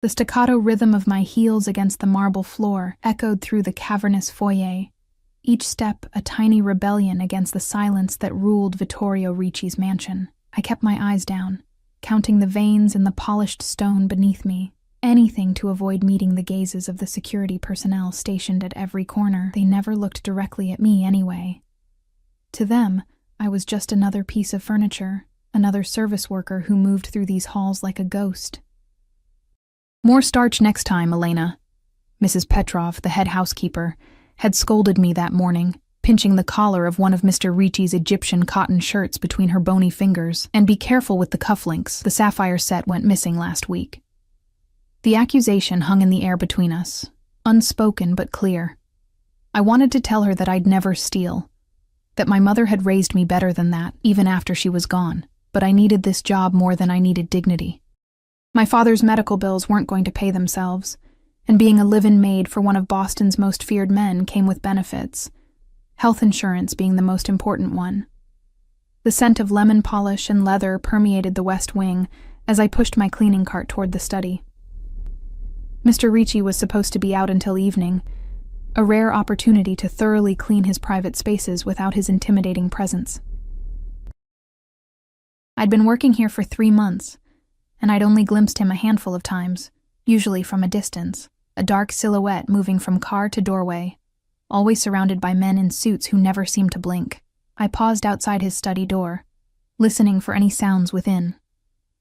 The staccato rhythm of my heels against the marble floor echoed through the cavernous foyer, each step a tiny rebellion against the silence that ruled Vittorio Ricci's mansion. I kept my eyes down, counting the veins in the polished stone beneath me, anything to avoid meeting the gazes of the security personnel stationed at every corner. They never looked directly at me anyway. To them, I was just another piece of furniture, another service worker who moved through these halls like a ghost. "More starch next time, Elena," Mrs. Petrov, the head housekeeper, had scolded me that morning, pinching the collar of one of Mr. Ricci's Egyptian cotton shirts between her bony fingers. "And be careful with the cufflinks. The sapphire set went missing last week." The accusation hung in the air between us, unspoken but clear. I wanted to tell her that I'd never steal, that my mother had raised me better than that, even after she was gone, but I needed this job more than I needed dignity. My father's medical bills weren't going to pay themselves, and being a live-in maid for one of Boston's most feared men came with benefits, health insurance being the most important one. The scent of lemon polish and leather permeated the West Wing as I pushed my cleaning cart toward the study. Mr. Ricci was supposed to be out until evening, a rare opportunity to thoroughly clean his private spaces without his intimidating presence. I'd been working here for 3 months, and I'd only glimpsed him a handful of times, usually from a distance, a dark silhouette moving from car to doorway, always surrounded by men in suits who never seemed to blink. I paused outside his study door, listening for any sounds within.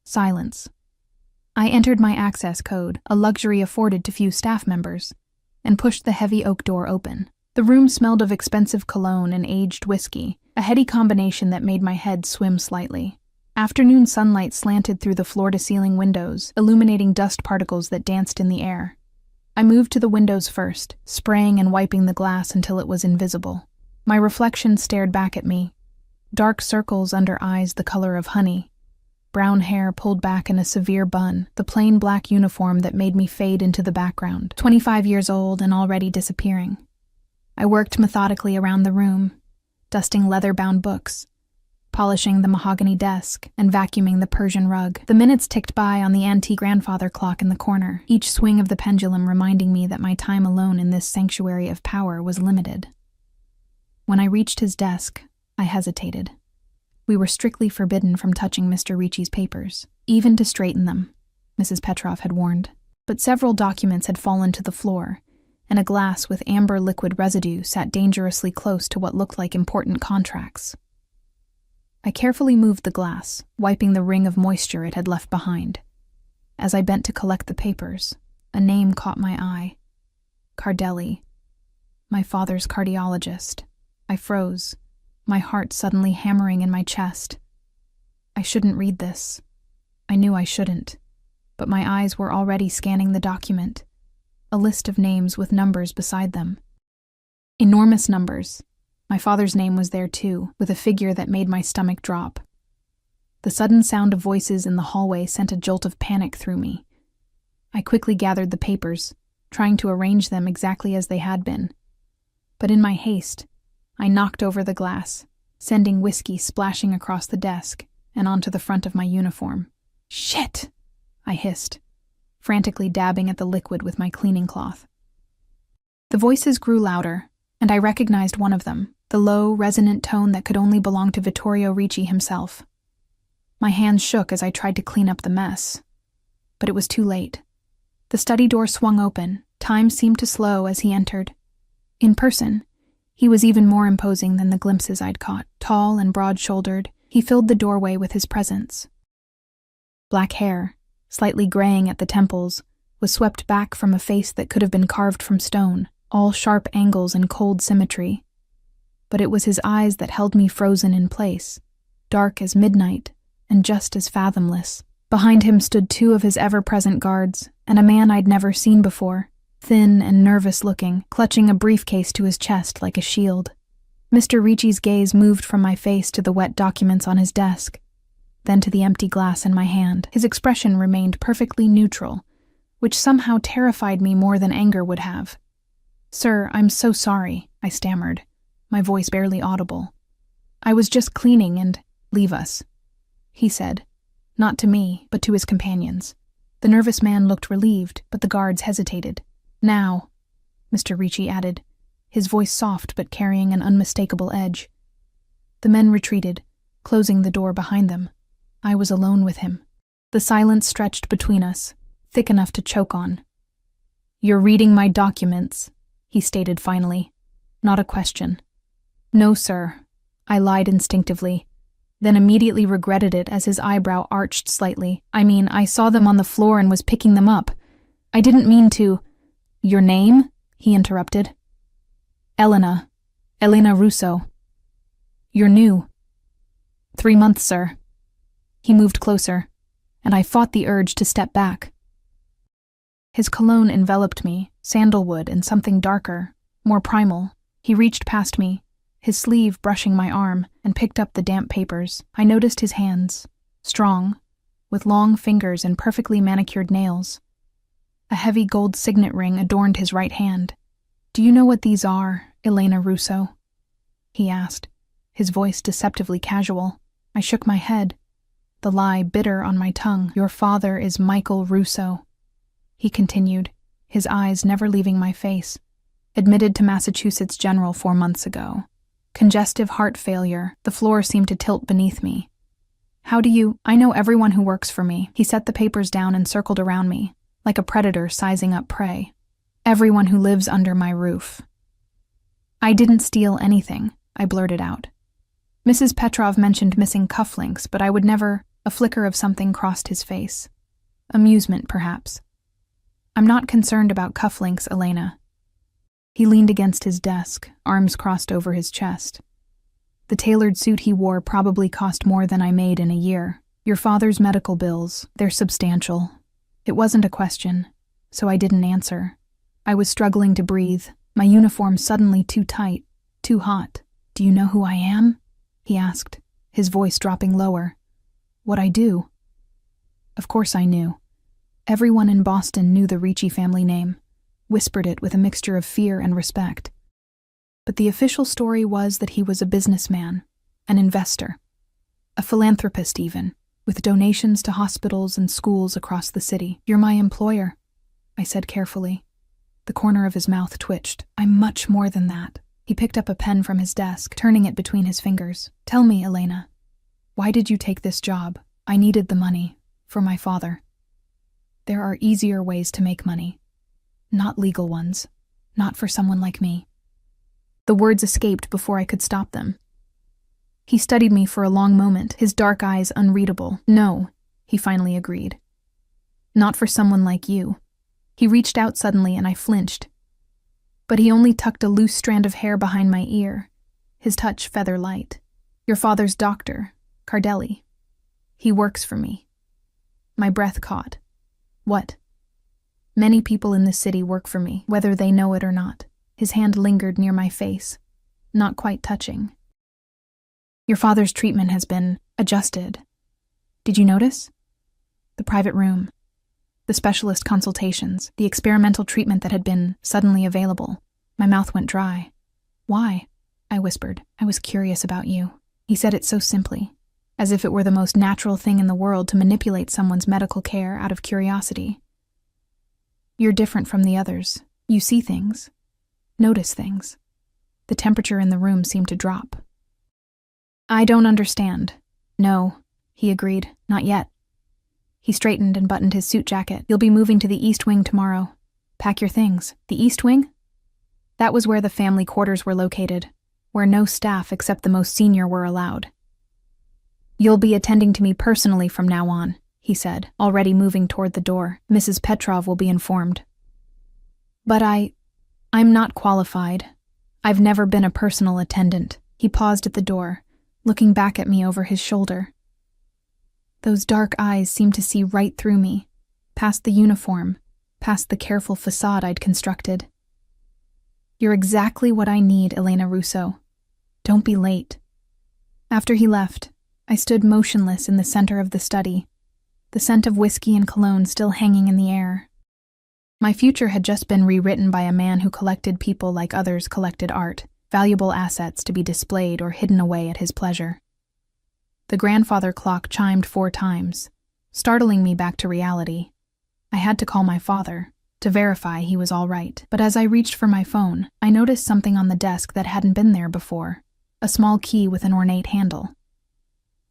Silence. I entered my access code, a luxury afforded to few staff members, and pushed the heavy oak door open. The room smelled of expensive cologne and aged whiskey, a heady combination that made my head swim slightly. Afternoon sunlight slanted through the floor-to-ceiling windows, illuminating dust particles that danced in the air. I moved to the windows first, spraying and wiping the glass until it was invisible. My reflection stared back at me, dark circles under eyes the color of honey, brown hair pulled back in a severe bun, the plain black uniform that made me fade into the background. 25 years old and already disappearing. I worked methodically around the room, dusting leather-bound books, polishing the mahogany desk, and vacuuming the Persian rug. The minutes ticked by on the antique grandfather clock in the corner, each swing of the pendulum reminding me that my time alone in this sanctuary of power was limited. When I reached his desk, I hesitated. We were strictly forbidden from touching Mr. Ricci's papers, even to straighten them, Mrs. Petrov had warned. But several documents had fallen to the floor, and a glass with amber liquid residue sat dangerously close to what looked like important contracts. I carefully moved the glass, wiping the ring of moisture it had left behind. As I bent to collect the papers, a name caught my eye. Cardelli, my father's cardiologist. I froze, my heart suddenly hammering in my chest. I shouldn't read this. I knew I shouldn't, but my eyes were already scanning the document, a list of names with numbers beside them. Enormous numbers. My father's name was there too, with a figure that made my stomach drop. The sudden sound of voices in the hallway sent a jolt of panic through me. I quickly gathered the papers, trying to arrange them exactly as they had been. But in my haste, I knocked over the glass, sending whiskey splashing across the desk and onto the front of my uniform. "Shit!" I hissed, frantically dabbing at the liquid with my cleaning cloth. The voices grew louder, and I recognized one of them, the low, resonant tone that could only belong to Vittorio Ricci himself. My hands shook as I tried to clean up the mess, but it was too late. The study door swung open. Time seemed to slow as he entered. In person, he was even more imposing than the glimpses I'd caught. Tall and broad-shouldered, he filled the doorway with his presence. Black hair, slightly graying at the temples, was swept back from a face that could have been carved from stone, all sharp angles and cold symmetry. But it was his eyes that held me frozen in place, dark as midnight and just as fathomless. Behind him stood 2 of his ever-present guards, and a man I'd never seen before, thin and nervous-looking, clutching a briefcase to his chest like a shield. Mr. Ricci's gaze moved from my face to the wet documents on his desk, then to the empty glass in my hand. His expression remained perfectly neutral, which somehow terrified me more than anger would have. "Sir, I'm so sorry," I stammered, my voice barely audible. "I was just cleaning and—" "Leave us," he said, not to me, but to his companions. The nervous man looked relieved, but the guards hesitated. "Now," Mr. Ricci added, his voice soft but carrying an unmistakable edge. The men retreated, closing the door behind them. I was alone with him. The silence stretched between us, thick enough to choke on. "You're reading my documents," he stated finally. Not a question. "No, sir," I lied instinctively, then immediately regretted it as his eyebrow arched slightly. I saw them on the floor and was picking them up. I didn't mean to—" "Your name?" he interrupted. "Elena Russo." "You're new." "3 months, sir." He moved closer, and I fought the urge to step back. His cologne enveloped me, sandalwood and something darker, more primal. He reached past me, his sleeve brushing my arm, and picked up the damp papers. I noticed his hands, strong, with long fingers and perfectly manicured nails. A heavy gold signet ring adorned his right hand. "Do you know what these are, Elena Russo?" he asked, his voice deceptively casual. I shook my head, the lie bitter on my tongue. "Your father is Michael Russo," he continued, his eyes never leaving my face. "Admitted to Massachusetts General 4 months ago. Congestive heart failure. The floor seemed to tilt beneath me. "How do you—" "I know everyone who works for me." He set the papers down and circled around me, like a predator sizing up prey. "Everyone who lives under my roof." "I didn't steal anything," I blurted out. Mrs. Petrov mentioned missing cufflinks, but I would never— A flicker of something crossed his face. Amusement, perhaps. "I'm not concerned about cufflinks, Elena." He leaned against his desk, arms crossed over his chest. "The tailored suit he wore probably cost more than I made in a year. Your father's medical bills, they're substantial." It wasn't a question, so I didn't answer. I was struggling to breathe, my uniform suddenly too tight, too hot. "Do you know who I am?" he asked, his voice dropping lower. "What I do?" Of course I knew. Everyone in Boston knew the Ricci family name, whispered it with a mixture of fear and respect. But the official story was that he was a businessman, an investor, a philanthropist even, with donations to hospitals and schools across the city. "You're my employer," I said carefully. The corner of his mouth twitched. "I'm much more than that." He picked up a pen from his desk, turning it between his fingers. "Tell me, Elena, why did you take this job?" "I needed the money, for my father." "There are easier ways to make money. Not legal ones. Not for someone like me." The words escaped before I could stop them. He studied me for a long moment, his dark eyes unreadable. "No," he finally agreed. "Not for someone like you." He reached out suddenly and I flinched. But he only tucked a loose strand of hair behind my ear, his touch feather light. "Your father's doctor, Cardelli. He works for me." My breath caught. "What?" "Many people in this city work for me, whether they know it or not." His hand lingered near my face, not quite touching. "Your father's treatment has been adjusted. Did you notice? The private room, the specialist consultations, the experimental treatment that had been suddenly available." My mouth went dry. "Why?" I whispered. "I was curious about you." He said it so simply, as if it were the most natural thing in the world to manipulate someone's medical care out of curiosity. "You're different from the others. You see things, notice things." The temperature in the room seemed to drop. "I don't understand." "No," he agreed, "not yet." He straightened and buttoned his suit jacket. "You'll be moving to the East Wing tomorrow. Pack your things." The East Wing? That was where the family quarters were located, where no staff except the most senior were allowed. "You'll be attending to me personally from now on," he said, already moving toward the door. "Mrs. Petrov will be informed." "But I'm not qualified. I've never been a personal attendant." He paused at the door, looking back at me over his shoulder. Those dark eyes seemed to see right through me, past the uniform, past the careful facade I'd constructed. "You're exactly what I need, Elena Russo. Don't be late." After he left, I stood motionless in the center of the study, the scent of whiskey and cologne still hanging in the air. My future had just been rewritten by a man who collected people like others collected art, valuable assets to be displayed or hidden away at his pleasure. The grandfather clock chimed 4 times, startling me back to reality. I had to call my father to verify he was all right. But as I reached for my phone, I noticed something on the desk that hadn't been there before, a small key with an ornate handle.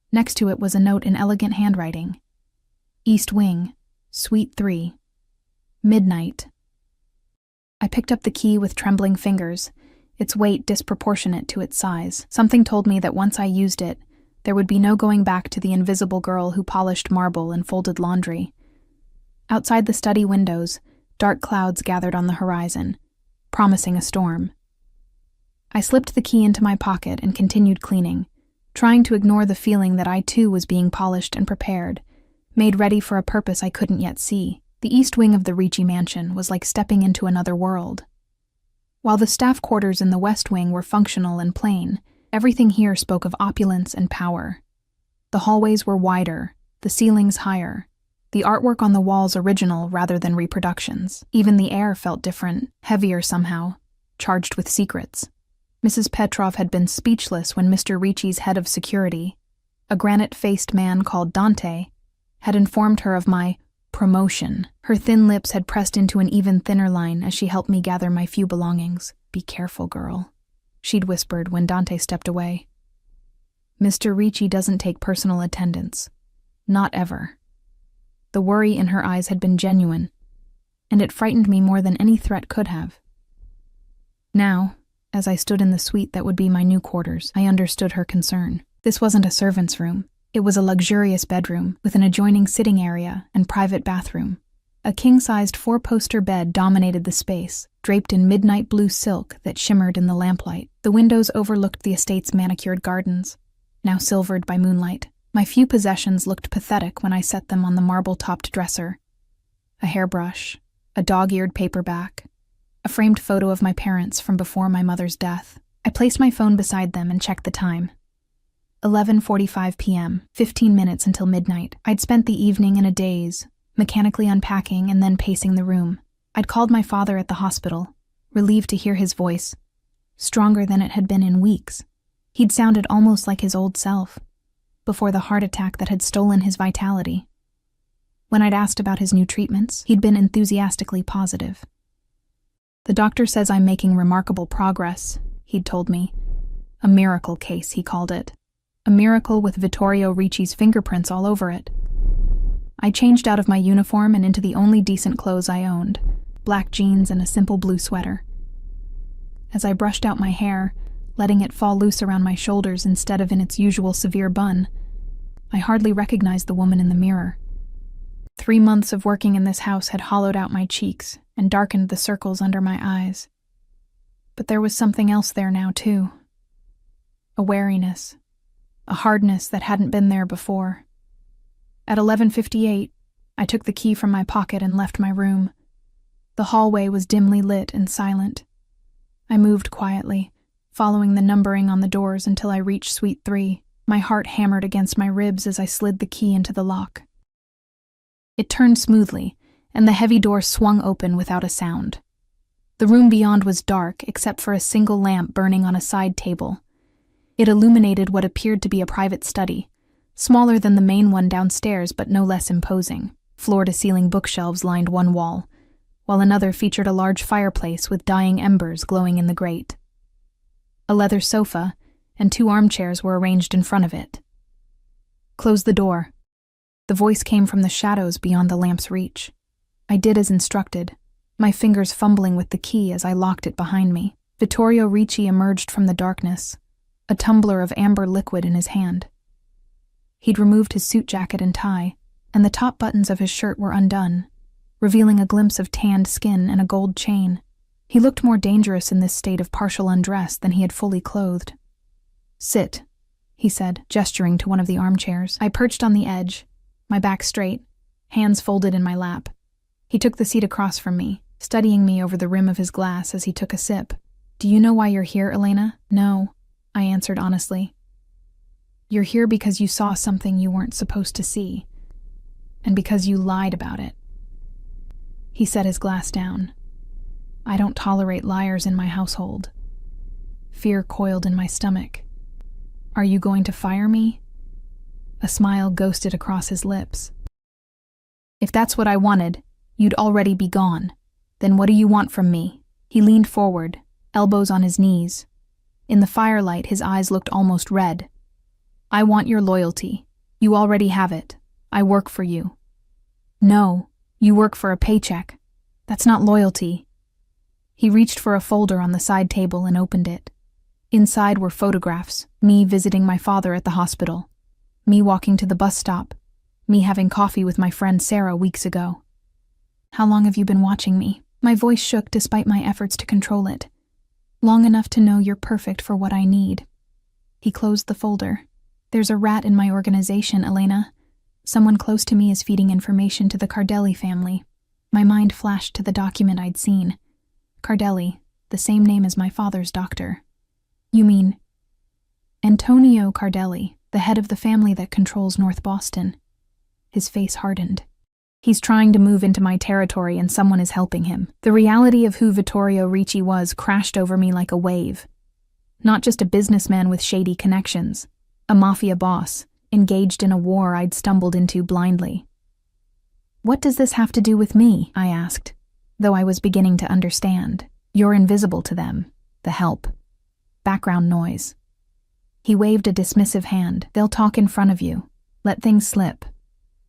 Next to it was a note in elegant handwriting. East Wing, Suite 3. Midnight. I picked up the key with trembling fingers, its weight disproportionate to its size. Something told me that once I used it, there would be no going back to the invisible girl who polished marble and folded laundry. Outside the study windows, dark clouds gathered on the horizon, promising a storm. I slipped the key into my pocket and continued cleaning, trying to ignore the feeling that I too was being polished and prepared, made ready for a purpose I couldn't yet see. The east wing of the Ricci mansion was like stepping into another world. While the staff quarters in the west wing were functional and plain, everything here spoke of opulence and power. The hallways were wider, the ceilings higher, the artwork on the walls original rather than reproductions. Even the air felt different, heavier somehow, charged with secrets. Mrs. Petrov had been speechless when Mr. Ricci's head of security, a granite-faced man called Dante, had informed her of my promotion. Her thin lips had pressed into an even thinner line as she helped me gather my few belongings. "Be careful, girl," she'd whispered when Dante stepped away. "Mr. Ricci doesn't take personal attendance. Not ever." The worry in her eyes had been genuine, and it frightened me more than any threat could have. Now, as I stood in the suite that would be my new quarters, I understood her concern. This wasn't a servant's room. It was a luxurious bedroom with an adjoining sitting area and private bathroom. A king-sized 4-poster bed dominated the space, draped in midnight blue silk that shimmered in the lamplight. The windows overlooked the estate's manicured gardens, now silvered by moonlight. My few possessions looked pathetic when I set them on the marble-topped dresser. A hairbrush, a dog-eared paperback, a framed photo of my parents from before my mother's death. I placed my phone beside them and checked the time. 11:45 p.m., 15 minutes until midnight. I'd spent the evening in a daze, mechanically unpacking and then pacing the room. I'd called my father at the hospital, relieved to hear his voice, stronger than it had been in weeks. He'd sounded almost like his old self, before the heart attack that had stolen his vitality. When I'd asked about his new treatments, he'd been enthusiastically positive. "The doctor says I'm making remarkable progress," he'd told me. "A miracle case," he called it. A miracle with Vittorio Ricci's fingerprints all over it. I changed out of my uniform and into the only decent clothes I owned, black jeans and a simple blue sweater. As I brushed out my hair, letting it fall loose around my shoulders instead of in its usual severe bun, I hardly recognized the woman in the mirror. 3 months of working in this house had hollowed out my cheeks and darkened the circles under my eyes. But there was something else there now, too. A wariness. A hardness that hadn't been there before. At 11:58, I took the key from my pocket and left my room. The hallway was dimly lit and silent. I moved quietly, following the numbering on the doors until I reached Suite 3. My heart hammered against my ribs as I slid the key into the lock. It turned smoothly, and the heavy door swung open without a sound. The room beyond was dark except for a single lamp burning on a side table. It illuminated what appeared to be a private study, smaller than the main one downstairs but no less imposing. Floor-to-ceiling bookshelves lined one wall, while another featured a large fireplace with dying embers glowing in the grate. A leather sofa and 2 armchairs were arranged in front of it. "Close the door." The voice came from the shadows beyond the lamp's reach. I did as instructed, my fingers fumbling with the key as I locked it behind me. Vittorio Ricci emerged from the darkness, a tumbler of amber liquid in his hand. He'd removed his suit jacket and tie, and the top buttons of his shirt were undone, revealing a glimpse of tanned skin and a gold chain. He looked more dangerous in this state of partial undress than he had fully clothed. "Sit," he said, gesturing to one of the armchairs. I perched on the edge, my back straight, hands folded in my lap. He took the seat across from me, studying me over the rim of his glass as he took a sip. "Do you know why you're here, Elena?" "No," I answered honestly. "You're here because you saw something you weren't supposed to see, and because you lied about it." He set his glass down. "I don't tolerate liars in my household." Fear coiled in my stomach. "Are you going to fire me?" A smile ghosted across his lips. "If that's what I wanted, You'd already be gone. Then what do you want from me? He leaned forward, elbows on his knees. In the firelight, his eyes looked almost red. I want your loyalty. You already have it. I work for you. No, you work for a paycheck. That's not loyalty. He reached for a folder on the side table and opened it. Inside were photographs, me visiting my father at the hospital, me walking to the bus stop, me having coffee with my friend Sarah weeks ago. How long have you been watching me? My voice shook despite my efforts to control it. Long enough to know you're perfect for what I need. He closed the folder. There's a rat in my organization, Elena. Someone close to me is feeding information to the Cardelli family. My mind flashed to the document I'd seen. Cardelli, the same name as my father's doctor. You mean Antonio Cardelli, the head of the family that controls North Boston. His face hardened. He's trying to move into my territory and someone is helping him. The reality of who Vittorio Ricci was crashed over me like a wave. Not just a businessman with shady connections, a mafia boss, engaged in a war I'd stumbled into blindly. What does this have to do with me? I asked, though I was beginning to understand. You're invisible to them. The help. Background noise. He waved a dismissive hand. They'll talk in front of you. Let things slip.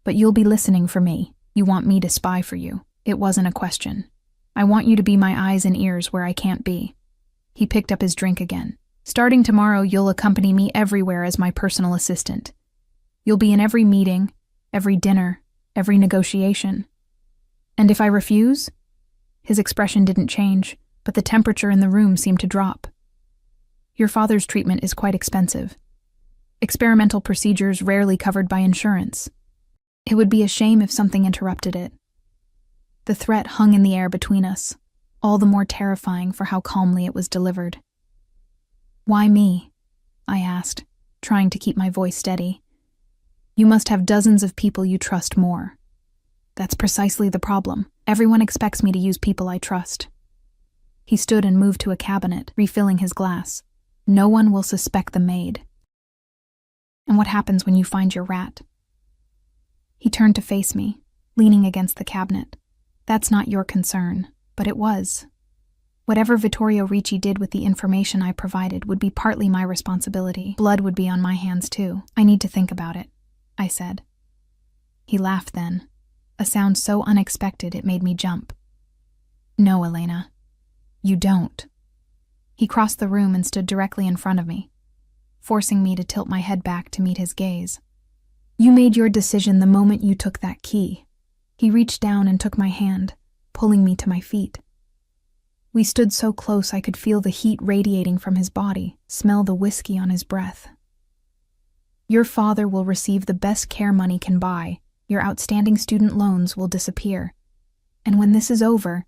But you'll be listening for me. You want me to spy for you. It wasn't a question. I want you to be my eyes and ears where I can't be. He picked up his drink again. Starting tomorrow, you'll accompany me everywhere as my personal assistant. You'll be in every meeting, every dinner, every negotiation. And if I refuse? His expression didn't change, but the temperature in the room seemed to drop. Your father's treatment is quite expensive. Experimental procedures rarely covered by insurance. It would be a shame if something interrupted it. The threat hung in the air between us, all the more terrifying for how calmly it was delivered. Why me? I asked, trying to keep my voice steady. You must have dozens of people you trust more. That's precisely the problem. Everyone expects me to use people I trust. He stood and moved to a cabinet, refilling his glass. No one will suspect the maid. And what happens when you find your rat? He turned to face me, leaning against the cabinet. That's not your concern, but it was. Whatever Vittorio Ricci did with the information I provided would be partly my responsibility. Blood would be on my hands too. I need to think about it, I said. He laughed then, a sound so unexpected it made me jump. No, Elena, you don't. He crossed the room and stood directly in front of me, forcing me to tilt my head back to meet his gaze. You made your decision the moment you took that key. He reached down and took my hand, pulling me to my feet. We stood so close I could feel the heat radiating from his body, smell the whiskey on his breath. Your father will receive the best care money can buy. Your outstanding student loans will disappear. And when this is over,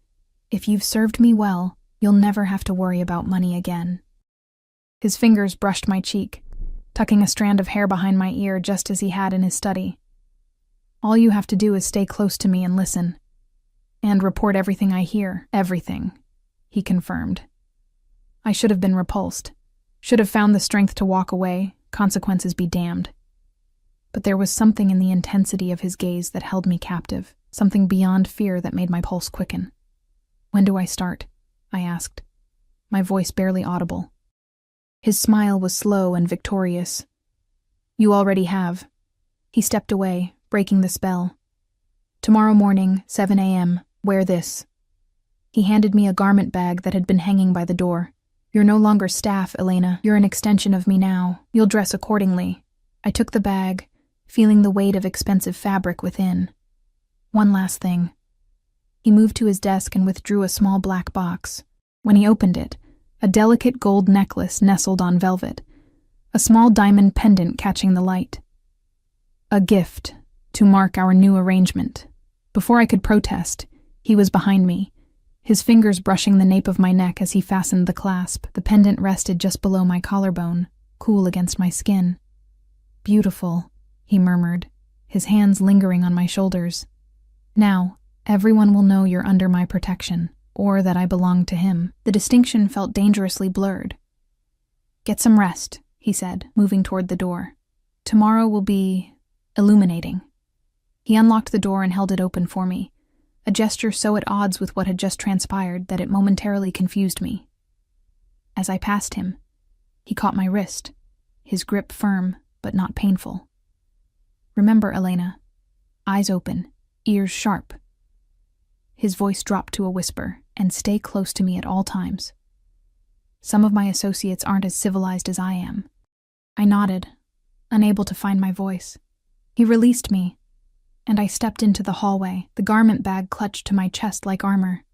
if you've served me well, you'll never have to worry about money again. His fingers brushed my cheek, tucking a strand of hair behind my ear just as he had in his study. All you have to do is stay close to me and listen. And report everything I hear. Everything, he confirmed. I should have been repulsed. Should have found the strength to walk away, consequences be damned. But there was something in the intensity of his gaze that held me captive, something beyond fear that made my pulse quicken. When do I start? I asked, my voice barely audible. His smile was slow and victorious. You already have. He stepped away, breaking the spell. Tomorrow morning, 7 a.m., wear this. He handed me a garment bag that had been hanging by the door. You're no longer staff, Elena. You're an extension of me now. You'll dress accordingly. I took the bag, feeling the weight of expensive fabric within. One last thing. He moved to his desk and withdrew a small black box. When he opened it, a delicate gold necklace nestled on velvet, a small diamond pendant catching the light. A gift to mark our new arrangement. Before I could protest, he was behind me, his fingers brushing the nape of my neck as he fastened the clasp. The pendant rested just below my collarbone, cool against my skin. Beautiful, he murmured, his hands lingering on my shoulders. Now, everyone will know you're under my protection, or that I belong to him. The distinction felt dangerously blurred. Get some rest, he said, moving toward the door. Tomorrow will be illuminating. He unlocked the door and held it open for me, a gesture so at odds with what had just transpired that it momentarily confused me. As I passed him, he caught my wrist, his grip firm but not painful. "Remember, Elena, eyes open, ears sharp." His voice dropped to a whisper, "and stay close to me at all times. Some of my associates aren't as civilized as I am." I nodded, unable to find my voice. He released me, and I stepped into the hallway, the garment bag clutched to my chest like armor.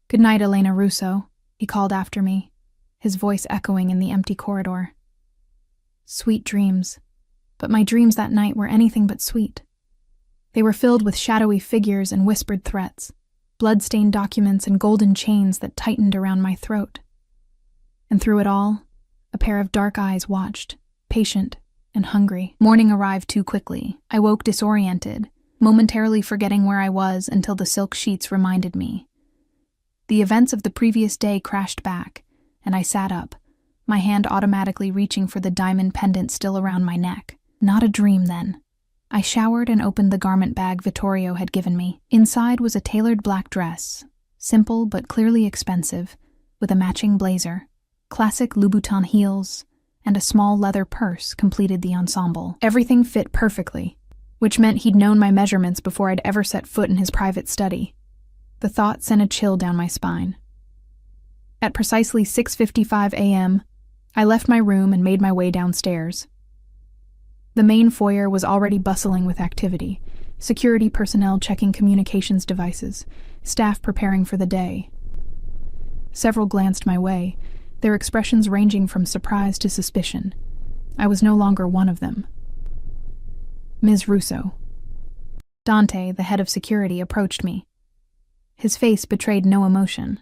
"Good night, Elena Russo," he called after me, his voice echoing in the empty corridor. Sweet dreams, but my dreams that night were anything but sweet. They were filled with shadowy figures and whispered threats, blood-stained documents and golden chains that tightened around my throat. And through it all, a pair of dark eyes watched, patient and hungry. Morning arrived too quickly. I woke disoriented, momentarily forgetting where I was until the silk sheets reminded me. The events of the previous day crashed back, and I sat up, my hand automatically reaching for the diamond pendant still around my neck. Not a dream, then. I showered and opened the garment bag Vittorio had given me. Inside was a tailored black dress, simple but clearly expensive, with a matching blazer. Classic Louboutin heels and a small leather purse completed the ensemble. Everything fit perfectly, which meant he'd known my measurements before I'd ever set foot in his private study. The thought sent a chill down my spine. At precisely 6:55 a.m., I left my room and made my way downstairs. The main foyer was already bustling with activity, security personnel checking communications devices, staff preparing for the day. Several glanced my way, their expressions ranging from surprise to suspicion. I was no longer one of them. "Ms. Russo." Dante, the head of security, approached me. His face betrayed no emotion,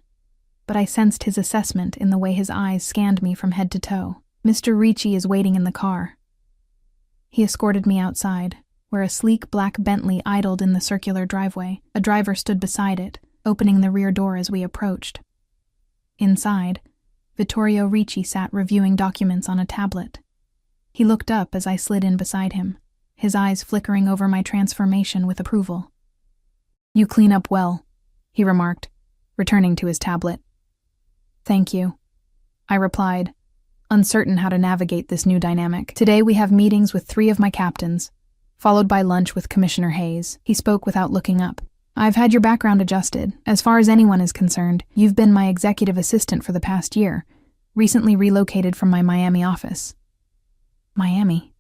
but I sensed his assessment in the way his eyes scanned me from head to toe. "Mr. Ricci is waiting in the car." He escorted me outside, where a sleek black Bentley idled in the circular driveway. A driver stood beside it, opening the rear door as we approached. Inside, Vittorio Ricci sat reviewing documents on a tablet. He looked up as I slid in beside him, his eyes flickering over my transformation with approval. "You clean up well," he remarked, returning to his tablet. "Thank you," I replied, uncertain how to navigate this new dynamic. "Today we have meetings with 3 of my captains, followed by lunch with Commissioner Hayes." He spoke without looking up. "I've had your background adjusted. As far as anyone is concerned, you've been my executive assistant for the past year, recently relocated from my Miami office." Miami?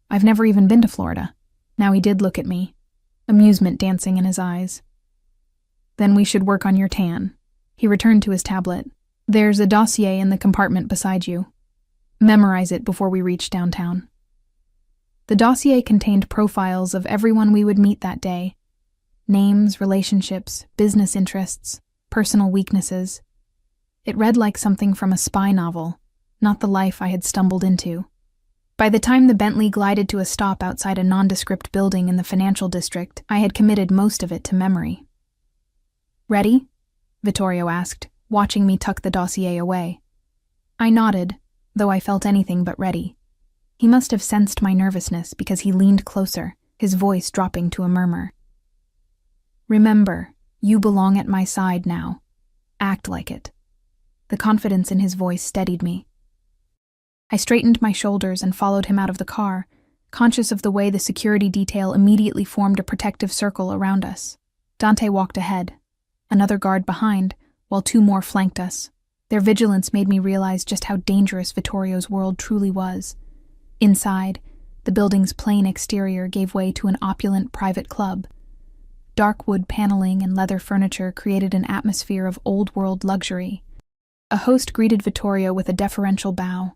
I've never even been to Florida. Now he did look at me, amusement dancing in his eyes. "Then we should work on your tan." He returned to his tablet. "There's a dossier in the compartment beside you. Memorize it before we reach downtown." The dossier contained profiles of everyone we would meet that day. Names, relationships, business interests, personal weaknesses. It read like something from a spy novel, not the life I had stumbled into. By the time the Bentley glided to a stop outside a nondescript building in the financial district, I had committed most of it to memory. "Ready?" Vittorio asked, watching me tuck the dossier away. I nodded, though I felt anything but ready. He must have sensed my nervousness because he leaned closer, his voice dropping to a murmur. "Remember, you belong at my side now. Act like it." The confidence in his voice steadied me. I straightened my shoulders and followed him out of the car, conscious of the way the security detail immediately formed a protective circle around us. Dante walked ahead, another guard behind, while 2 more flanked us. Their vigilance made me realize just how dangerous Vittorio's world truly was. Inside, the building's plain exterior gave way to an opulent private club. Dark wood paneling and leather furniture created an atmosphere of old-world luxury. A host greeted Vittorio with a deferential bow.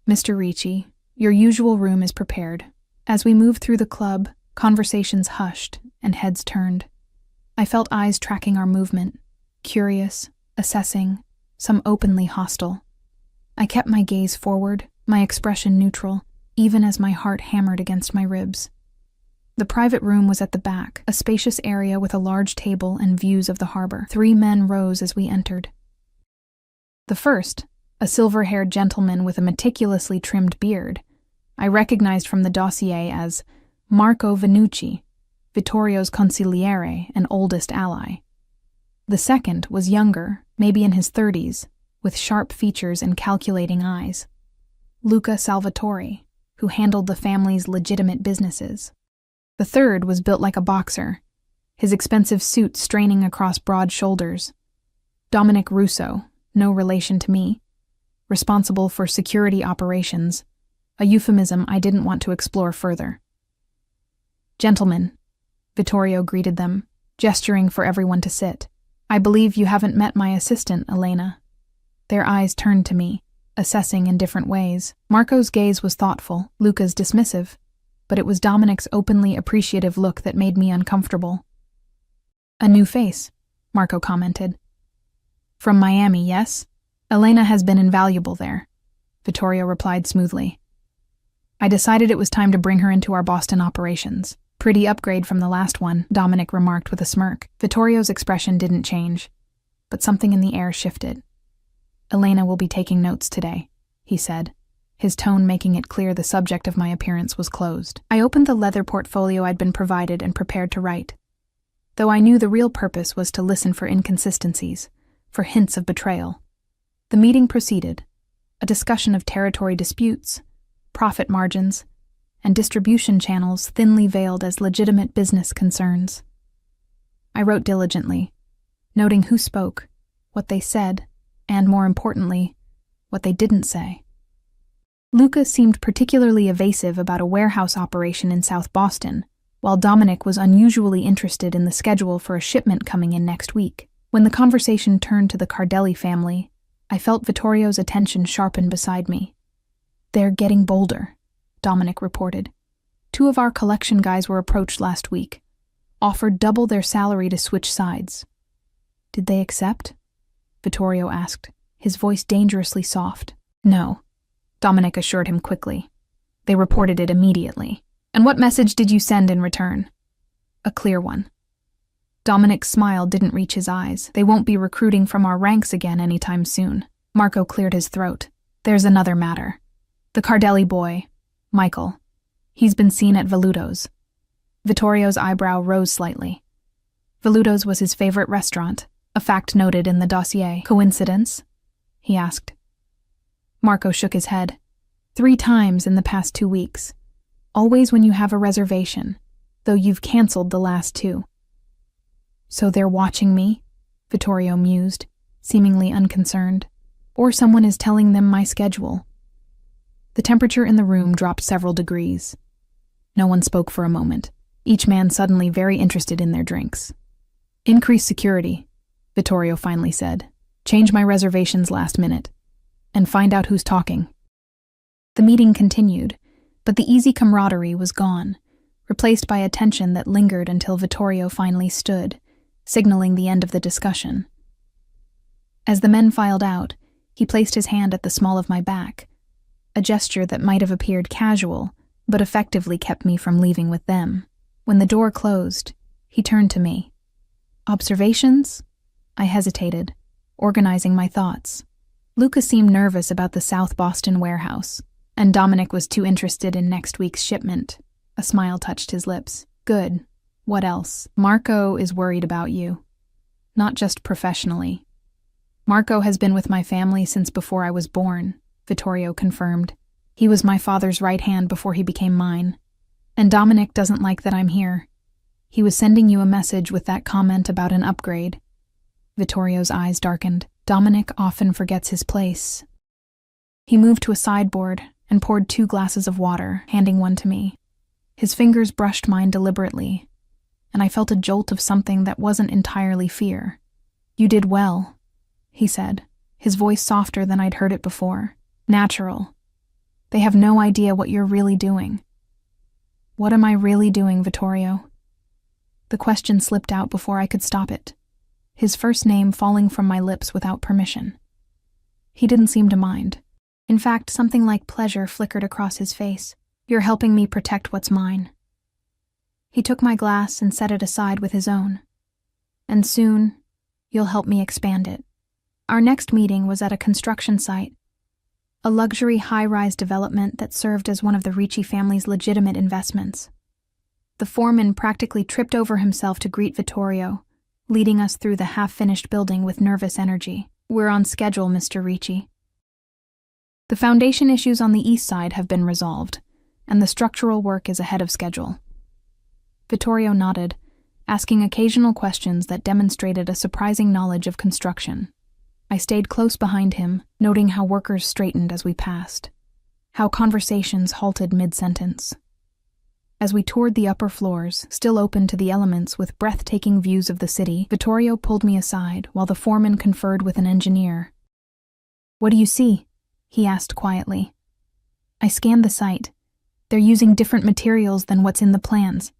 "Mr. Ricci, your usual room is prepared." As we moved through the club, conversations hushed and heads turned. I felt eyes tracking our movement, curious, assessing, some openly hostile. I kept my gaze forward, my expression neutral, even as my heart hammered against my ribs. The private room was at the back, a spacious area with a large table and views of the harbor. 3 men rose as we entered. The first, a silver-haired gentleman with a meticulously trimmed beard, I recognized from the dossier as Marco Vannucci, Vittorio's consigliere and oldest ally. The second was younger, maybe in his 30s, with sharp features and calculating eyes. Luca Salvatore, who handled the family's legitimate businesses. The third was built like a boxer, his expensive suit straining across broad shoulders. Dominic Russo, no relation to me, responsible for security operations, a euphemism I didn't want to explore further. "Gentlemen," Vittorio greeted them, gesturing for everyone to sit. "I believe you haven't met my assistant, Elena." Their eyes turned to me, assessing in different ways. Marco's gaze was thoughtful, Luca's dismissive, but it was Dominic's openly appreciative look that made me uncomfortable. "A new face," Marco commented. "From Miami, yes? Elena has been invaluable there," Vittorio replied smoothly. "I decided it was time to bring her into our Boston operations. Pretty upgrade from the last one," Dominic remarked with a smirk. Vittorio's expression didn't change, but something in the air shifted. "Elena will be taking notes today," he said, his tone making it clear the subject of my appearance was closed. I opened the leather portfolio I'd been provided and prepared to write, though I knew the real purpose was to listen for inconsistencies, for hints of betrayal. The meeting proceeded, a discussion of territory disputes, profit margins, and distribution channels thinly veiled as legitimate business concerns. I wrote diligently, noting who spoke, what they said, and, more importantly, what they didn't say. Luca seemed particularly evasive about a warehouse operation in South Boston, while Dominic was unusually interested in the schedule for a shipment coming in next week. When the conversation turned to the Cardelli family, I felt Vittorio's attention sharpen beside me. "They're getting bolder," Dominic reported. "Two of our collection guys were approached last week, offered double their salary to switch sides." "Did they accept?" Vittorio asked, his voice dangerously soft. "No," Dominic assured him quickly. "They reported it immediately." "And what message did you send in return?" "A clear one." Dominic's smile didn't reach his eyes. "They won't be recruiting from our ranks again anytime soon." Marco cleared his throat. "There's another matter. The Cardelli boy, Michael, he's been seen at Veluto's." Vittorio's eyebrow rose slightly. Veluto's was his favorite restaurant, a fact noted in the dossier. "Coincidence?" he asked. Marco shook his head. "3 times in the past 2 weeks. Always when you have a reservation, though you've canceled the last 2. "So they're watching me?" Vittorio mused, seemingly unconcerned. "Or someone is telling them my schedule." The temperature in the room dropped several degrees. No one spoke for a moment, each man suddenly very interested in their drinks. "Increase security," Vittorio finally said. "Change my reservations last minute. And find out who's talking." The meeting continued, but the easy camaraderie was gone, replaced by a tension that lingered until Vittorio finally stood, signaling the end of the discussion. As the men filed out, he placed his hand at the small of my back, a gesture that might have appeared casual, but effectively kept me from leaving with them. When the door closed, he turned to me. "Observations?" I hesitated, organizing my thoughts. Luca seemed nervous about the South Boston warehouse, and Dominic was too interested in next week's shipment. A smile touched his lips. "Good. What else?" "Marco is worried about you. Not just professionally. Marco has been with my family since before I was born," Vittorio confirmed. "He was my father's right hand before he became mine. And Dominic doesn't like that I'm here. He was sending you a message with that comment about an upgrade." Vittorio's eyes darkened. "Dominic often forgets his place." He moved to a sideboard and poured 2 glasses of water, handing one to me. His fingers brushed mine deliberately, and I felt a jolt of something that wasn't entirely fear. "You did well," he said, his voice softer than I'd heard it before. "Natural. They have no idea what you're really doing." "What am I really doing, Vittorio?" The question slipped out before I could stop it, his first name falling from my lips without permission. He didn't seem to mind. In fact, something like pleasure flickered across his face. "You're helping me protect what's mine." He took my glass and set it aside with his own. "And soon, you'll help me expand it." Our next meeting was at a construction site, a luxury high-rise development that served as one of the Ricci family's legitimate investments. The foreman practically tripped over himself to greet Vittorio, leading us through the half-finished building with nervous energy. "We're on schedule, Mr. Ricci. The foundation issues on the east side have been resolved, and the structural work is ahead of schedule." Vittorio nodded, asking occasional questions that demonstrated a surprising knowledge of construction. I stayed close behind him, noting how workers straightened as we passed, how conversations halted mid-sentence. As we toured the upper floors, still open to the elements with breathtaking views of the city, Vittorio pulled me aside while the foreman conferred with an engineer. "What do you see?" he asked quietly. I scanned the site. They're using different materials than what's in the plans.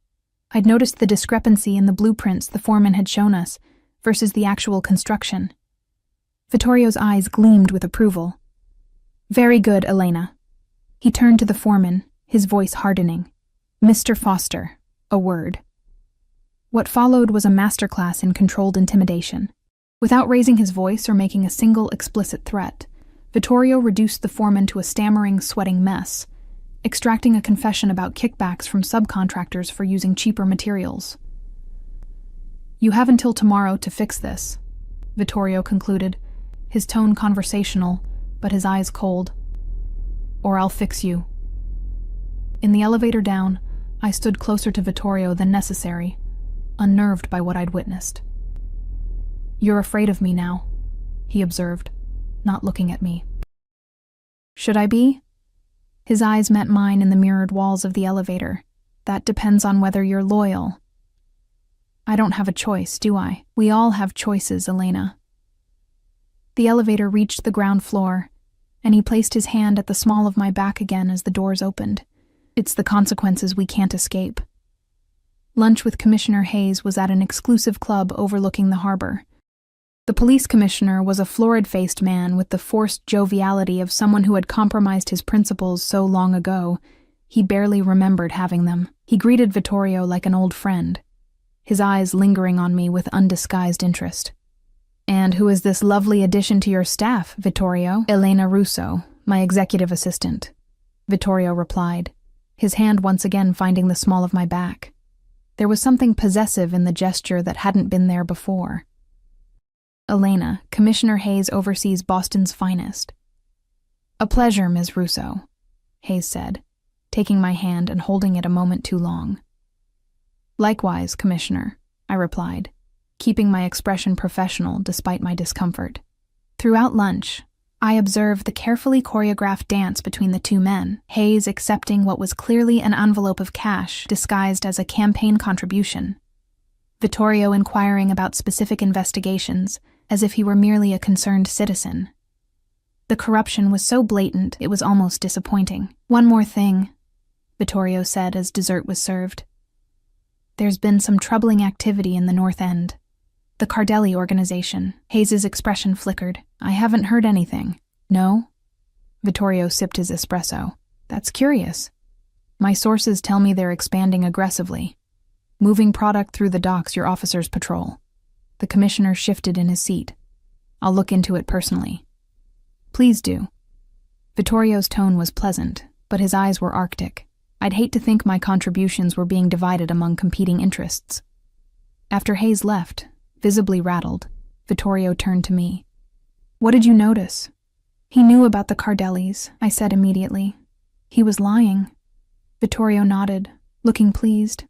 I'd noticed the discrepancy in the blueprints the foreman had shown us versus the actual construction. Vittorio's eyes gleamed with approval. "Very good, Elena." He turned to the foreman, his voice hardening. "Mr. Foster, a word." What followed was a masterclass in controlled intimidation. Without raising his voice or making a single explicit threat, Vittorio reduced the foreman to a stammering, sweating mess, extracting a confession about kickbacks from subcontractors for using cheaper materials. "You have until tomorrow to fix this," Vittorio concluded, his tone conversational, but his eyes cold. "Or I'll fix you." In the elevator down, I stood closer to Vittorio than necessary, unnerved by what I'd witnessed. "You're afraid of me now," he observed, not looking at me. "Should I be?" His eyes met mine in the mirrored walls of the elevator. "That depends on whether you're loyal." "I don't have a choice, do I? We all have choices, Elena." The elevator reached the ground floor, and he placed his hand at the small of my back again as the doors opened. "It's the consequences we can't escape." Lunch with Commissioner Hayes was at an exclusive club overlooking the harbor. The police commissioner was a florid-faced man with the forced joviality of someone who had compromised his principles so long ago, he barely remembered having them. He greeted Vittorio like an old friend, his eyes lingering on me with undisguised interest. "And who is this lovely addition to your staff, Vittorio?" "Elena Russo, my executive assistant," Vittorio replied, his hand once again finding the small of my back. There was something possessive in the gesture that hadn't been there before. "Elena, Commissioner Hayes oversees Boston's finest." "A pleasure, Ms. Russo," Hayes said, taking my hand and holding it a moment too long. "Likewise, Commissioner," I replied, keeping my expression professional despite my discomfort. Throughout lunch, I observed the carefully choreographed dance between the two men, Hayes accepting what was clearly an envelope of cash disguised as a campaign contribution, Vittorio inquiring about specific investigations as if he were merely a concerned citizen. The corruption was so blatant it was almost disappointing. "One more thing," Vittorio said as dessert was served. "There's been some troubling activity in the North End. The Cardelli organization." Hayes's expression flickered. "I haven't heard anything." "No?" Vittorio sipped his espresso. "That's curious. My sources tell me they're expanding aggressively, moving product through the docks your officers patrol." The commissioner shifted in his seat. "I'll look into it personally." "Please do." Vittorio's tone was pleasant, but his eyes were arctic. I'd hate to think my contributions were being divided among competing interests. After Hayes left, visibly rattled, Vittorio turned to me. "What did you notice?" "He knew about the Cardellis," I said immediately. "He was lying." Vittorio nodded, looking pleased.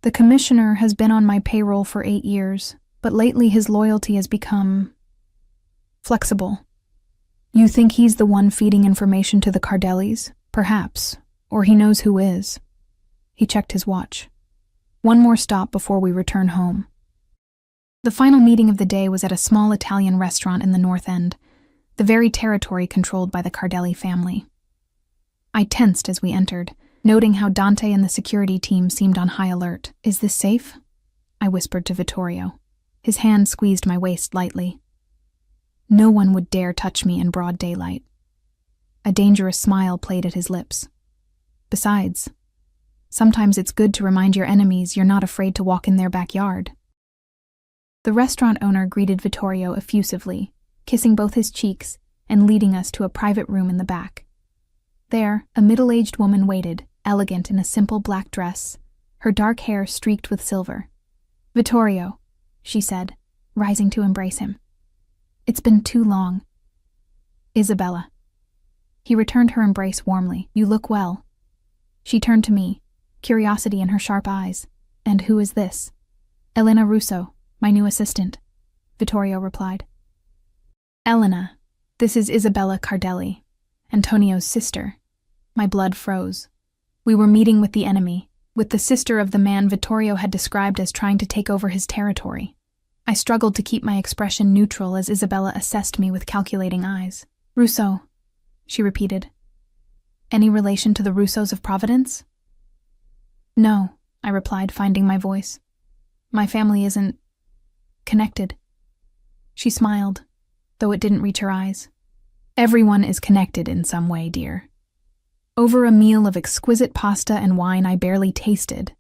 "The commissioner has been on my payroll for 8 years, but lately his loyalty has become flexible." "You think he's the one feeding information to the Cardellis?" "Perhaps, or he knows who is." He checked his watch. "One more stop before we return home." The final meeting of the day was at a small Italian restaurant in the North End, the very territory controlled by the Cardelli family. I tensed as we entered, noting how Dante and the security team seemed on high alert. "Is this safe?" I whispered to Vittorio. His hand squeezed my waist lightly. No one would dare touch me in broad daylight. A dangerous smile played at his lips. "Besides, sometimes it's good to remind your enemies you're not afraid to walk in their backyard." The restaurant owner greeted Vittorio effusively, kissing both his cheeks and leading us to a private room in the back. There, a middle-aged woman waited, elegant in a simple black dress, her dark hair streaked with silver. "Vittorio," she said, rising to embrace him. It's been too long. Isabella. He returned her embrace warmly. You look well. She turned to me, curiosity in her sharp eyes. And who is this? Elena Russo, my new assistant, Vittorio replied. Elena, this is Isabella Cardelli, Antonio's sister. My blood froze. We were meeting with the enemy, with the sister of the man Vittorio had described as trying to take over his territory. I struggled to keep my expression neutral as Isabella assessed me with calculating eyes. Russo, she repeated. Any relation to the Russos of Providence? No, I replied, finding my voice. My family isn't connected. She smiled, though it didn't reach her eyes. Everyone is connected in some way, dear. Over a meal of exquisite pasta and wine I barely tasted,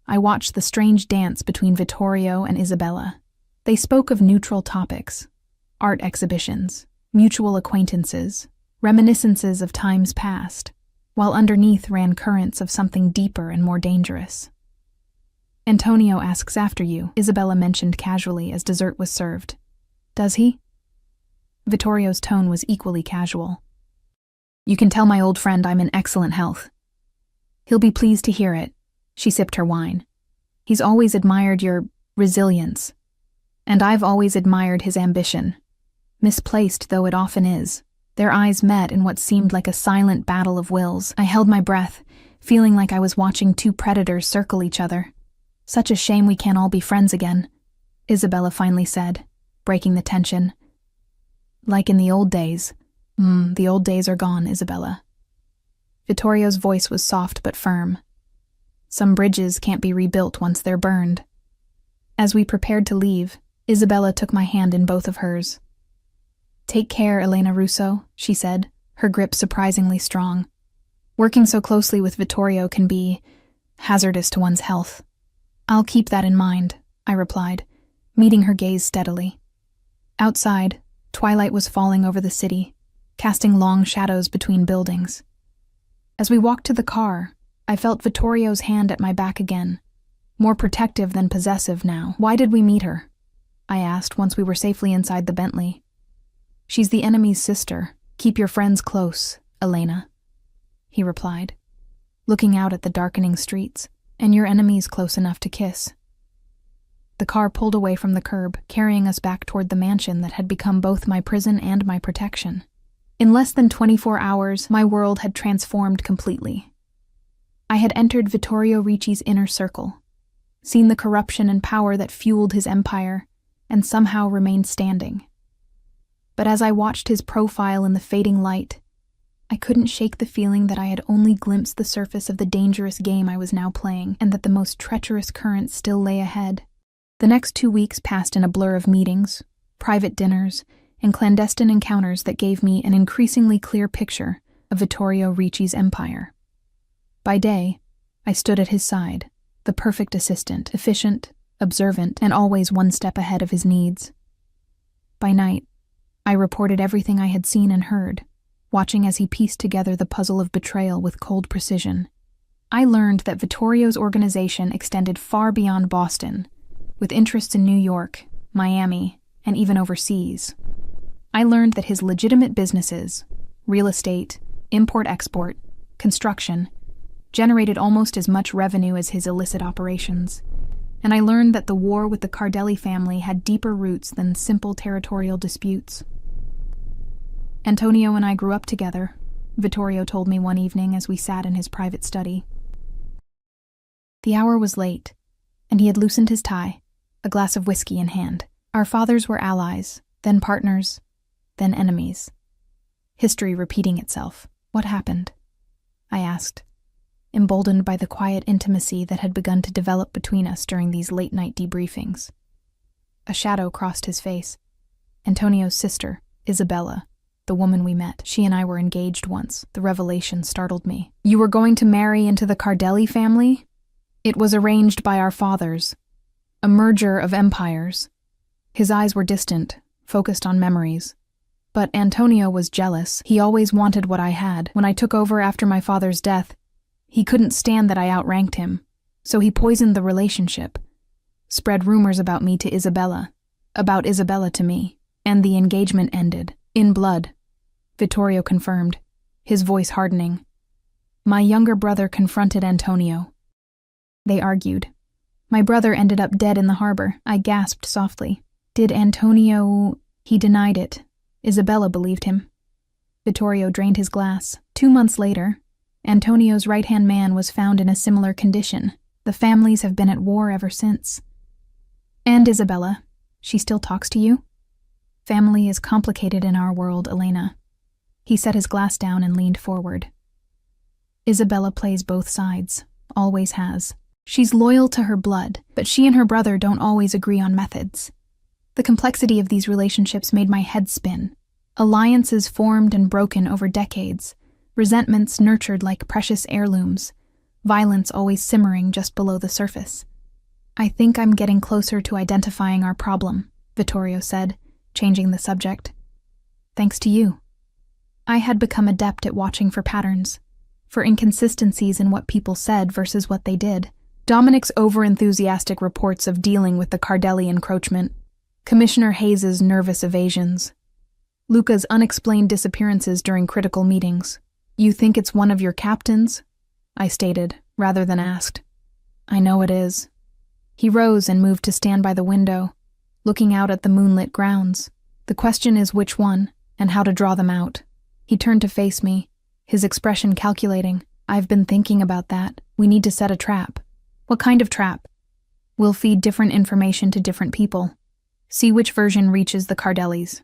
I watched the strange dance between Vittorio and Isabella. They spoke of neutral topics, art exhibitions, mutual acquaintances, reminiscences of times past, while underneath ran currents of something deeper and more dangerous. Antonio asks after you, Isabella mentioned casually as dessert was served. Does he? Vittorio's tone was equally casual. You can tell my old friend I'm in excellent health. He'll be pleased to hear it. She sipped her wine. He's always admired your resilience. And I've always admired his ambition. Misplaced though it often is. Their eyes met in what seemed like a silent battle of wills. I held my breath, feeling like I was watching two predators circle each other. Such a shame we can't all be friends again, Isabella finally said, breaking the tension. Like in the old days. The old days are gone, Isabella. Vittorio's voice was soft but firm. Some bridges can't be rebuilt once they're burned. As we prepared to leave, Isabella took my hand in both of hers. Take care, Elena Russo, she said, her grip surprisingly strong. Working so closely with Vittorio can be hazardous to one's health. I'll keep that in mind, I replied, meeting her gaze steadily. Outside, twilight was falling over the city, casting long shadows between buildings. As we walked to the car, I felt Vittorio's hand at my back again, more protective than possessive now. Why did we meet her? I asked once we were safely inside the Bentley. She's the enemy's sister. Keep your friends close, Elena, he replied, looking out at the darkening streets. And your enemy's close enough to kiss. The car pulled away from the curb, carrying us back toward the mansion that had become both my prison and my protection. In less than 24 hours, my world had transformed completely. I had entered Vittorio Ricci's inner circle, seen the corruption and power that fueled his empire, and somehow remained standing. But as I watched his profile in the fading light, I couldn't shake the feeling that I had only glimpsed the surface of the dangerous game I was now playing, and that the most treacherous current still lay ahead. The next 2 weeks passed in a blur of meetings, private dinners, and clandestine encounters that gave me an increasingly clear picture of Vittorio Ricci's empire. By day, I stood at his side, the perfect assistant, efficient, observant, and always one step ahead of his needs. By night, I reported everything I had seen and heard, watching as he pieced together the puzzle of betrayal with cold precision. I learned that Vittorio's organization extended far beyond Boston, with interests in New York, Miami, and even overseas. I learned that his legitimate businesses, real estate, import-export, construction, generated almost as much revenue as his illicit operations. And I learned that the war with the Cardelli family had deeper roots than simple territorial disputes. Antonio and I grew up together, Vittorio told me one evening as we sat in his private study. The hour was late, and he had loosened his tie, a glass of whiskey in hand. Our fathers were allies, then partners, then enemies. History repeating itself. What happened? I asked, emboldened by the quiet intimacy that had begun to develop between us during these late-night debriefings. A shadow crossed his face. Antonio's sister, Isabella, the woman we met. She and I were engaged once. The revelation startled me. You were going to marry into the Cardelli family? It was arranged by our fathers. A merger of empires. His eyes were distant, focused on memories. But Antonio was jealous. He always wanted what I had. When I took over after my father's death, he couldn't stand that I outranked him, so he poisoned the relationship. spread rumors about me to Isabella, about Isabella to me, and the engagement ended, in blood. Vittorio confirmed, his voice hardening. My younger brother confronted Antonio. They argued. My brother ended up dead in the harbor. I gasped softly. Did Antonio... He denied it. Isabella believed him. Vittorio drained his glass. 2 months later, Antonio's right-hand man was found in a similar condition. The families have been at war ever since. And Isabella, she still talks to you? Family is complicated in our world, Elena. He set his glass down and leaned forward. Isabella plays both sides, always has. She's loyal to her blood, but she and her brother don't always agree on methods. The complexity of these relationships made my head spin. Alliances formed and broken over decades, resentments nurtured like precious heirlooms, violence always simmering just below the surface. I think I'm getting closer to identifying our problem, Vittorio said, changing the subject. Thanks to you. I had become adept at watching for patterns, for inconsistencies in what people said versus what they did. Dominic's overenthusiastic reports of dealing with the Cardelli encroachment, Commissioner Hayes's nervous evasions, Luca's unexplained disappearances during critical meetings. You think it's one of your captains? I stated, rather than asked. I know it is. He rose and moved to stand by the window, looking out at the moonlit grounds. The question is which one, and how to draw them out. He turned to face me, his expression calculating. I've been thinking about that. We need to set a trap. What kind of trap? We'll feed different information to different people. See which version reaches the Cardellis.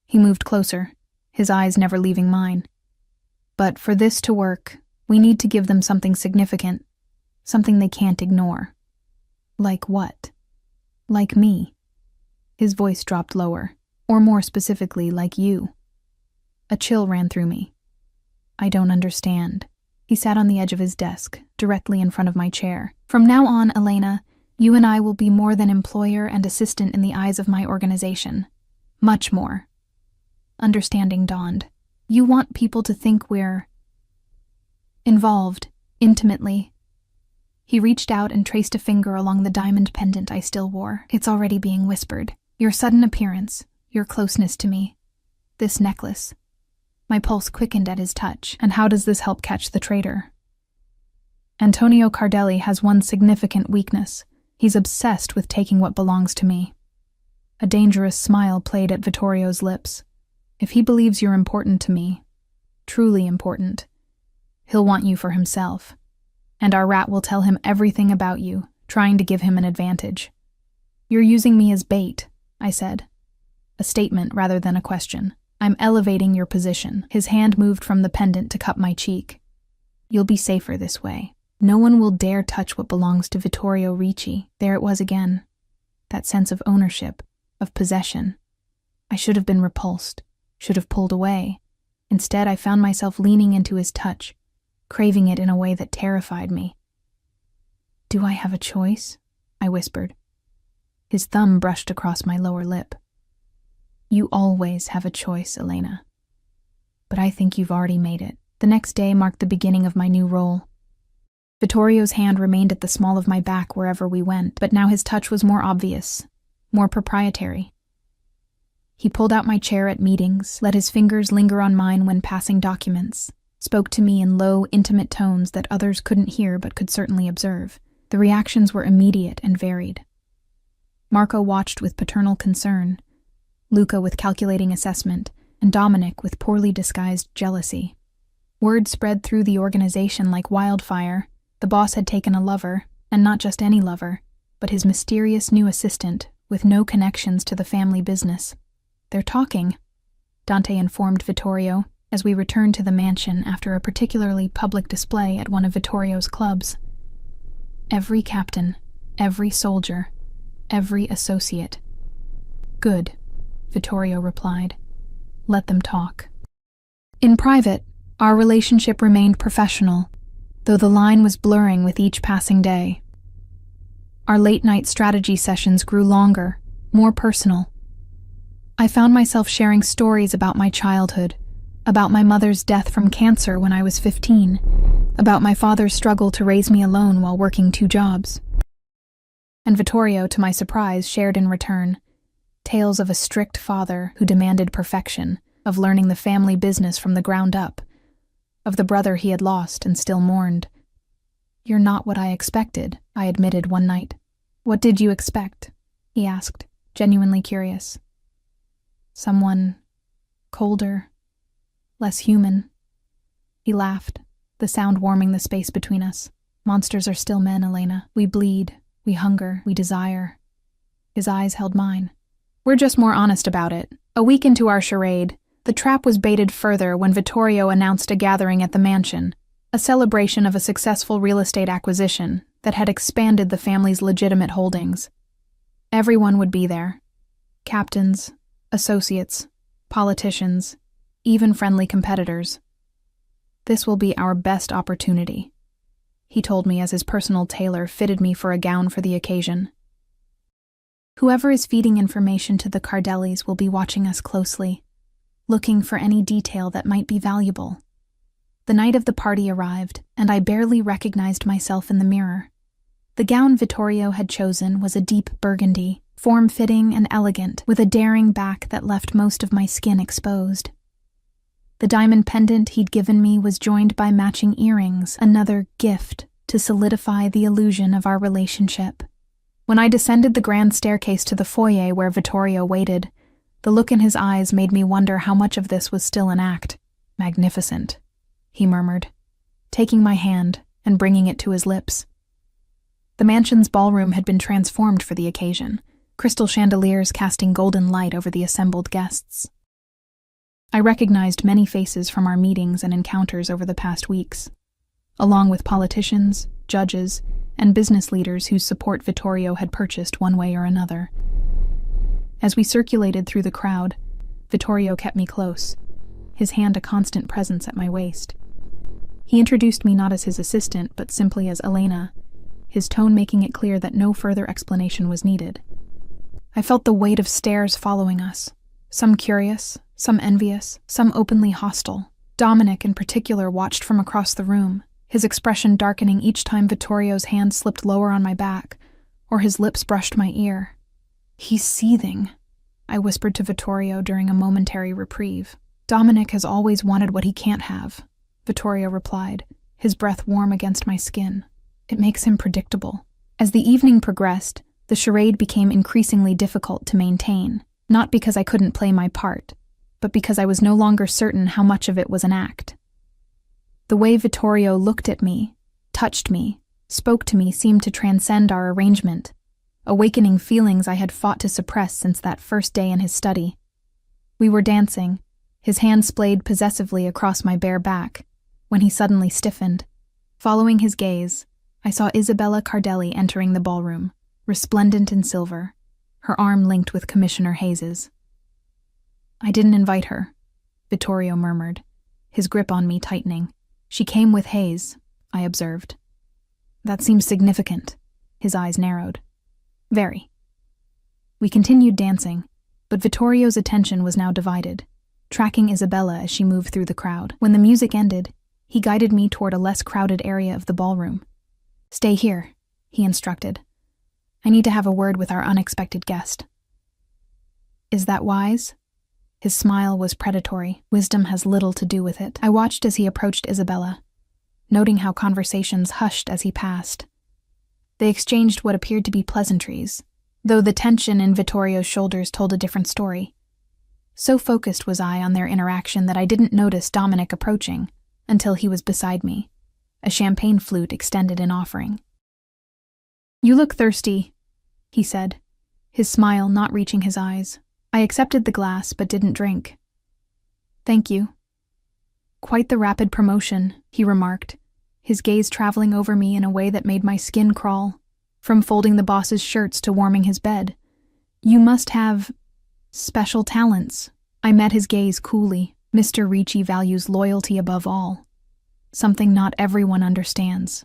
He moved closer, his eyes never leaving mine. But for this to work, we need to give them something significant, something they can't ignore. Like what? Like me. His voice dropped lower, or more specifically, like you. A chill ran through me. I don't understand. He sat on the edge of his desk, directly in front of my chair. From now on, Elena, you and I will be more than employer and assistant in the eyes of my organization. Much more. Understanding dawned. You want people to think we're involved, intimately. He reached out and traced a finger along the diamond pendant I still wore. It's already being whispered. Your sudden appearance, your closeness to me, this necklace. My pulse quickened at his touch. And how does this help catch the traitor? Antonio Cardelli has one significant weakness. He's obsessed with taking what belongs to me. A dangerous smile played at Vittorio's lips. If he believes you're important to me, truly important, he'll want you for himself. And our rat will tell him everything about you, trying to give him an advantage. You're using me as bait, I said. A statement rather than a question. I'm elevating your position. His hand moved from the pendant to cup my cheek. You'll be safer this way. No one will dare touch what belongs to Vittorio Ricci. There it was again. That sense of ownership, of possession. I should have been repulsed, should have pulled away. Instead, I found myself leaning into his touch, craving it in a way that terrified me. Do I have a choice? I whispered. His thumb brushed across my lower lip. You always have a choice, Elena. But I think you've already made it. The next day marked the beginning of my new role. Vittorio's hand remained at the small of my back wherever we went, but now his touch was more obvious, more proprietary. He pulled out my chair at meetings, let his fingers linger on mine when passing documents, spoke to me in low, intimate tones that others couldn't hear but could certainly observe. The reactions were immediate and varied. Marco watched with paternal concern, Luca with calculating assessment, and Dominic with poorly disguised jealousy. Word spread through the organization like wildfire. The boss had taken a lover, and not just any lover, but his mysterious new assistant with no connections to the family business. They're talking, Dante informed Vittorio as we returned to the mansion after a particularly public display at one of Vittorio's clubs. Every captain, every soldier, every associate. Good, Vittorio replied. Let them talk. In private, our relationship remained professional, though the line was blurring with each passing day. Our late-night strategy sessions grew longer, more personal. I found myself sharing stories about my childhood, about my mother's death from cancer when I was 15, about my father's struggle to raise me alone while working 2 jobs. And Vittorio, to my surprise, shared in return. Tales of a strict father who demanded perfection, of learning the family business from the ground up, of the brother he had lost and still mourned. "You're not what I expected," I admitted one night. "What did you expect?" he asked, genuinely curious. "Someone colder, less human." He laughed, the sound warming the space between us. "Monsters are still men, Elena. We bleed, we hunger, we desire." His eyes held mine. "We're just more honest about it." A week into our charade, the trap was baited further when Vittorio announced a gathering at the mansion, a celebration of a successful real estate acquisition that had expanded the family's legitimate holdings. Everyone would be there. Captains, associates, politicians, even friendly competitors. "This will be our best opportunity," he told me as his personal tailor fitted me for a gown for the occasion. "Whoever is feeding information to the Cardellis will be watching us closely, looking for any detail that might be valuable." The night of the party arrived, and I barely recognized myself in the mirror. The gown Vittorio had chosen was a deep burgundy, form-fitting and elegant, with a daring back that left most of my skin exposed. The diamond pendant he'd given me was joined by matching earrings, another gift to solidify the illusion of our relationship. When I descended the grand staircase to the foyer where Vittorio waited, the look in his eyes made me wonder how much of this was still an act. "Magnificent," he murmured, taking my hand and bringing it to his lips. The mansion's ballroom had been transformed for the occasion, crystal chandeliers casting golden light over the assembled guests. I recognized many faces from our meetings and encounters over the past weeks, along with politicians, judges, and business leaders whose support Vittorio had purchased one way or another. As we circulated through the crowd, Vittorio kept me close, his hand a constant presence at my waist. He introduced me not as his assistant, but simply as Elena, his tone making it clear that no further explanation was needed. I felt the weight of stares following us, some curious, some envious, some openly hostile. Dominic, in particular, watched from across the room, his expression darkening each time Vittorio's hand slipped lower on my back, or his lips brushed my ear. "He's seething," I whispered to Vittorio during a momentary reprieve. "Dominic has always wanted what he can't have," Vittorio replied, his breath warm against my skin. "It makes him predictable." As the evening progressed, the charade became increasingly difficult to maintain, not because I couldn't play my part, but because I was no longer certain how much of it was an act. The way Vittorio looked at me, touched me, spoke to me seemed to transcend our arrangement, awakening feelings I had fought to suppress since that first day in his study. We were dancing, his hand splayed possessively across my bare back, when he suddenly stiffened. Following his gaze, I saw Isabella Cardelli entering the ballroom, resplendent in silver, her arm linked with Commissioner Hayes's. "I didn't invite her," Vittorio murmured, his grip on me tightening. "She came with Hayes," I observed. "That seems significant." His eyes narrowed. "Very." We continued dancing, but Vittorio's attention was now divided, tracking Isabella as she moved through the crowd. When the music ended, he guided me toward a less crowded area of the ballroom. "Stay here," he instructed. "I need to have a word with our unexpected guest." "Is that wise?" His smile was predatory. "Wisdom has little to do with it." I watched as he approached Isabella, noting how conversations hushed as he passed. They exchanged what appeared to be pleasantries, though the tension in Vittorio's shoulders told a different story. So focused was I on their interaction that I didn't notice Dominic approaching until he was beside me, a champagne flute extended in offering. "You look thirsty," he said, his smile not reaching his eyes. I accepted the glass but didn't drink. "Thank you." "Quite the rapid promotion," he remarked, his gaze traveling over me in a way that made my skin crawl, from folding the boss's shirts to warming his bed. "You must have special talents." I met his gaze coolly. "Mr. Ricci values loyalty above all, something not everyone understands."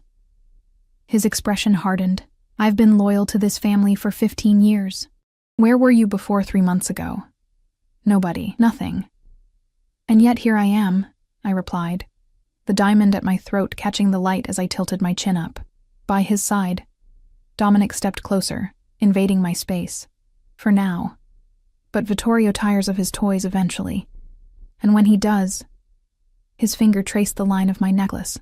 His expression hardened. "I've been loyal to this family for 15 years. Where were you before 3 months ago?" "Nobody, nothing." "And yet here I am," I replied, the diamond at my throat catching the light as I tilted my chin up. By his side. Dominic stepped closer, invading my space. For now. But Vittorio tires of his toys eventually. And when he does, his finger traced the line of my necklace,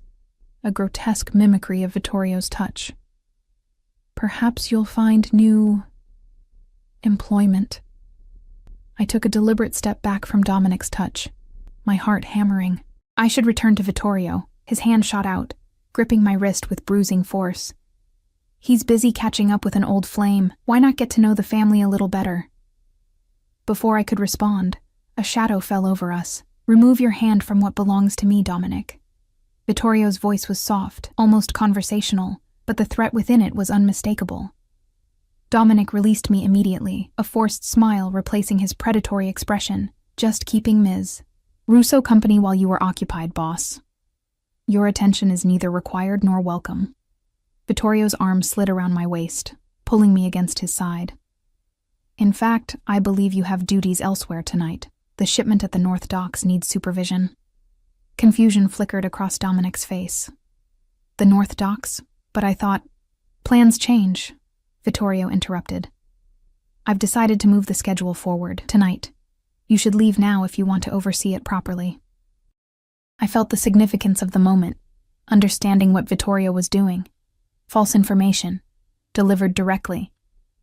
a grotesque mimicry of Vittorio's touch. Perhaps you'll find new employment. I took a deliberate step back from Dominic's touch, my heart hammering. I should return to Vittorio. His hand shot out, gripping my wrist with bruising force. He's busy catching up with an old flame. Why not get to know the family a little better? Before I could respond, a shadow fell over us. Remove your hand from what belongs to me, Dominic. Vittorio's voice was soft, almost conversational, but the threat within it was unmistakable. Dominic released me immediately, a forced smile replacing his predatory expression. Just keeping Ms. Russo company while you were occupied, boss. Your attention is neither required nor welcome. Vittorio's arm slid around my waist, pulling me against his side. In fact, I believe you have duties elsewhere tonight. The shipment at the North Docks needs supervision. Confusion flickered across Dominic's face. The North Docks? But I thought, plans change. Vittorio interrupted. I've decided to move the schedule forward, tonight. You should leave now if you want to oversee it properly. I felt the significance of the moment, understanding what Vittorio was doing. False information, delivered directly.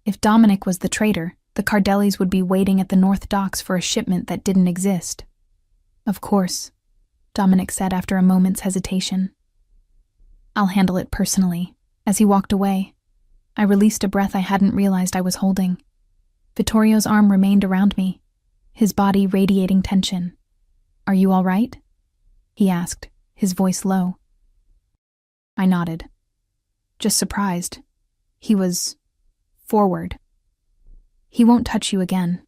If Dominic was the traitor, the Cardellis would be waiting at the North Docks for a shipment that didn't exist. Of course, Dominic said after a moment's hesitation. I'll handle it personally. As he walked away, I released a breath I hadn't realized I was holding. Vittorio's arm remained around me, his body radiating tension. Are you all right? He asked, his voice low. I nodded. Just surprised. He was forward. He won't touch you again.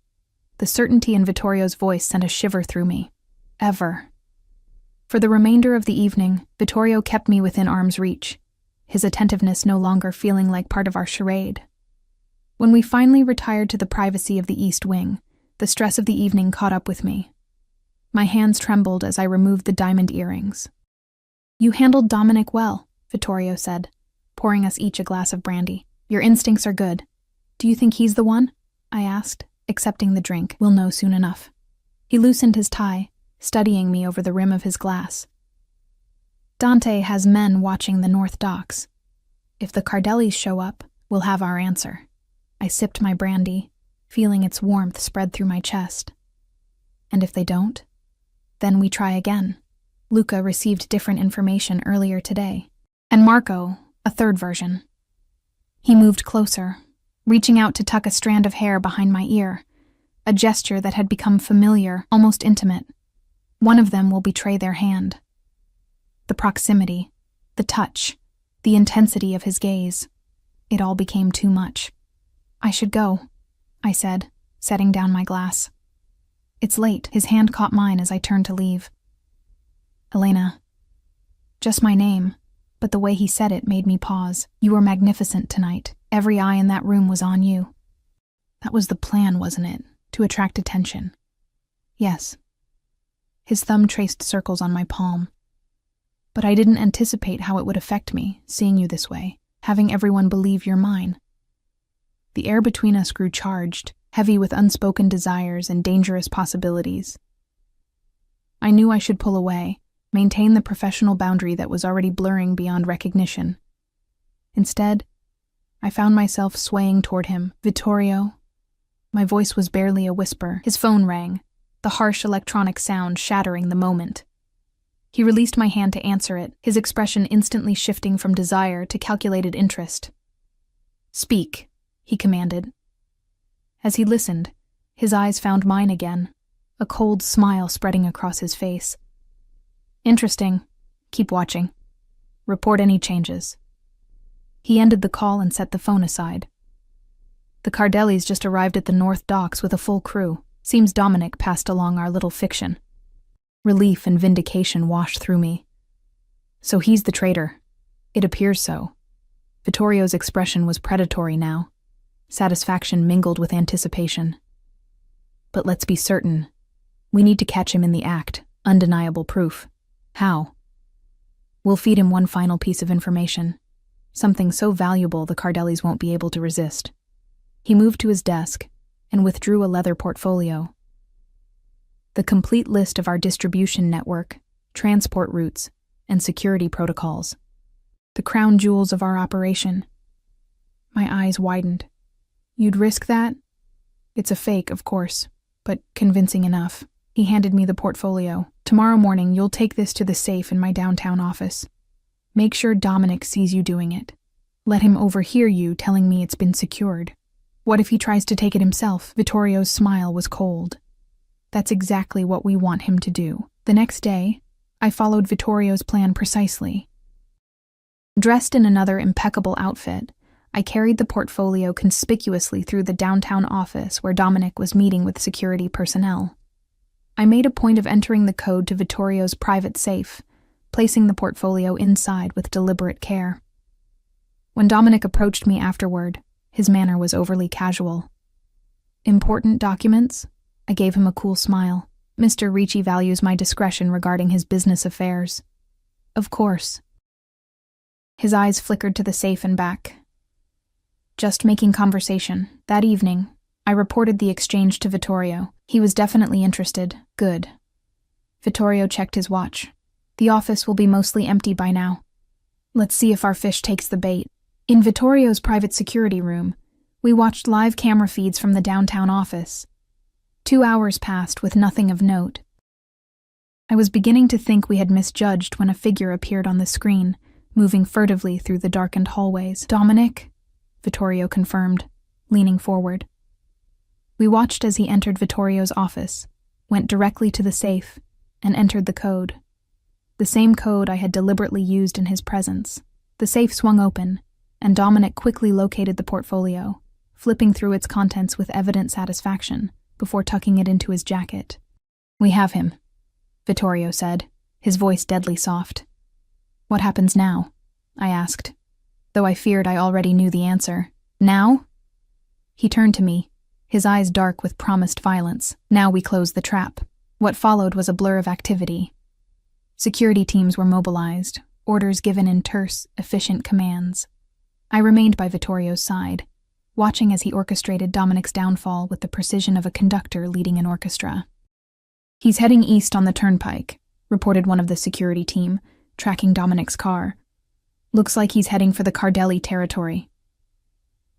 The certainty in Vittorio's voice sent a shiver through me. Ever. For the remainder of the evening, Vittorio kept me within arm's reach, his attentiveness no longer feeling like part of our charade. When we finally retired to the privacy of the East Wing, the stress of the evening caught up with me. My hands trembled as I removed the diamond earrings. You handled Dominic well, Vittorio said, pouring us each a glass of brandy. Your instincts are good. Do you think he's the one? I asked, accepting the drink. We'll know soon enough. He loosened his tie, studying me over the rim of his glass. Dante has men watching the North Docks. If the Cardellis show up, we'll have our answer. I sipped my brandy, feeling its warmth spread through my chest. And if they don't? Then we try again. Luca received different information earlier today, and Marco, a third version. He moved closer, reaching out to tuck a strand of hair behind my ear, a gesture that had become familiar, almost intimate. One of them will betray their hand. The proximity, the touch, the intensity of his gaze. It all became too much. I should go, I said, setting down my glass. It's late. His hand caught mine as I turned to leave. Elena. Just my name, but the way he said it made me pause. You were magnificent tonight. Every eye in that room was on you. That was the plan, wasn't it? To attract attention. Yes. His thumb traced circles on my palm. But I didn't anticipate how it would affect me, seeing you this way, having everyone believe you're mine. The air between us grew charged, heavy with unspoken desires and dangerous possibilities. I knew I should pull away, maintain the professional boundary that was already blurring beyond recognition. Instead, I found myself swaying toward him. Vittorio. My voice was barely a whisper. His phone rang, the harsh electronic sound shattering the moment. He released my hand to answer it, his expression instantly shifting from desire to calculated interest. Speak, he commanded. As he listened, his eyes found mine again, a cold smile spreading across his face. Interesting. Keep watching. Report any changes. He ended the call and set the phone aside. The Cardellis just arrived at the North Docks with a full crew. Seems Dominic passed along our little fiction. Relief and vindication washed through me. So he's the traitor. It appears so. Vittorio's expression was predatory now. Satisfaction mingled with anticipation. But let's be certain. We need to catch him in the act. Undeniable proof. How? We'll feed him one final piece of information. something so valuable the Cardellis won't be able to resist. He moved to his desk and withdrew a leather portfolio. The complete list of our distribution network, transport routes, and security protocols. The crown jewels of our operation. My eyes widened. You'd risk that? It's a fake, of course, but convincing enough. He handed me the portfolio. Tomorrow morning, you'll take this to the safe in my downtown office. Make sure Dominic sees you doing it. Let him overhear you telling me it's been secured. What if he tries to take it himself? Vittorio's smile was cold. That's exactly what we want him to do. The next day, I followed Vittorio's plan precisely. Dressed in another impeccable outfit, I carried the portfolio conspicuously through the downtown office where Dominic was meeting with security personnel. I made a point of entering the code to Vittorio's private safe, placing the portfolio inside with deliberate care. When Dominic approached me afterward, his manner was overly casual. Important documents? I gave him a cool smile. Mr. Ricci values my discretion regarding his business affairs. Of course. His eyes flickered to the safe and back. Just making conversation. That evening, I reported the exchange to Vittorio. He was definitely interested. Good. Vittorio checked his watch. The office will be mostly empty by now. Let's see if our fish takes the bait. In Vittorio's private security room, we watched live camera feeds from the downtown office. 2 hours passed with nothing of note. I was beginning to think we had misjudged when a figure appeared on the screen, moving furtively through the darkened hallways. Dominic? Vittorio confirmed, leaning forward. We watched as he entered Vittorio's office, went directly to the safe, and entered the code. The same code I had deliberately used in his presence. The safe swung open, and Dominic quickly located the portfolio, flipping through its contents with evident satisfaction, before tucking it into his jacket. We have him, Vittorio said, his voice deadly soft. What happens now? I asked, though I feared I already knew the answer. Now? He turned to me, his eyes dark with promised violence. Now we close the trap. What followed was a blur of activity. Security teams were mobilized, orders given in terse, efficient commands. I remained by Vittorio's side, watching as he orchestrated Dominic's downfall with the precision of a conductor leading an orchestra. He's heading east on the turnpike, reported one of the security team, tracking Dominic's car. Looks like he's heading for the Cardelli territory.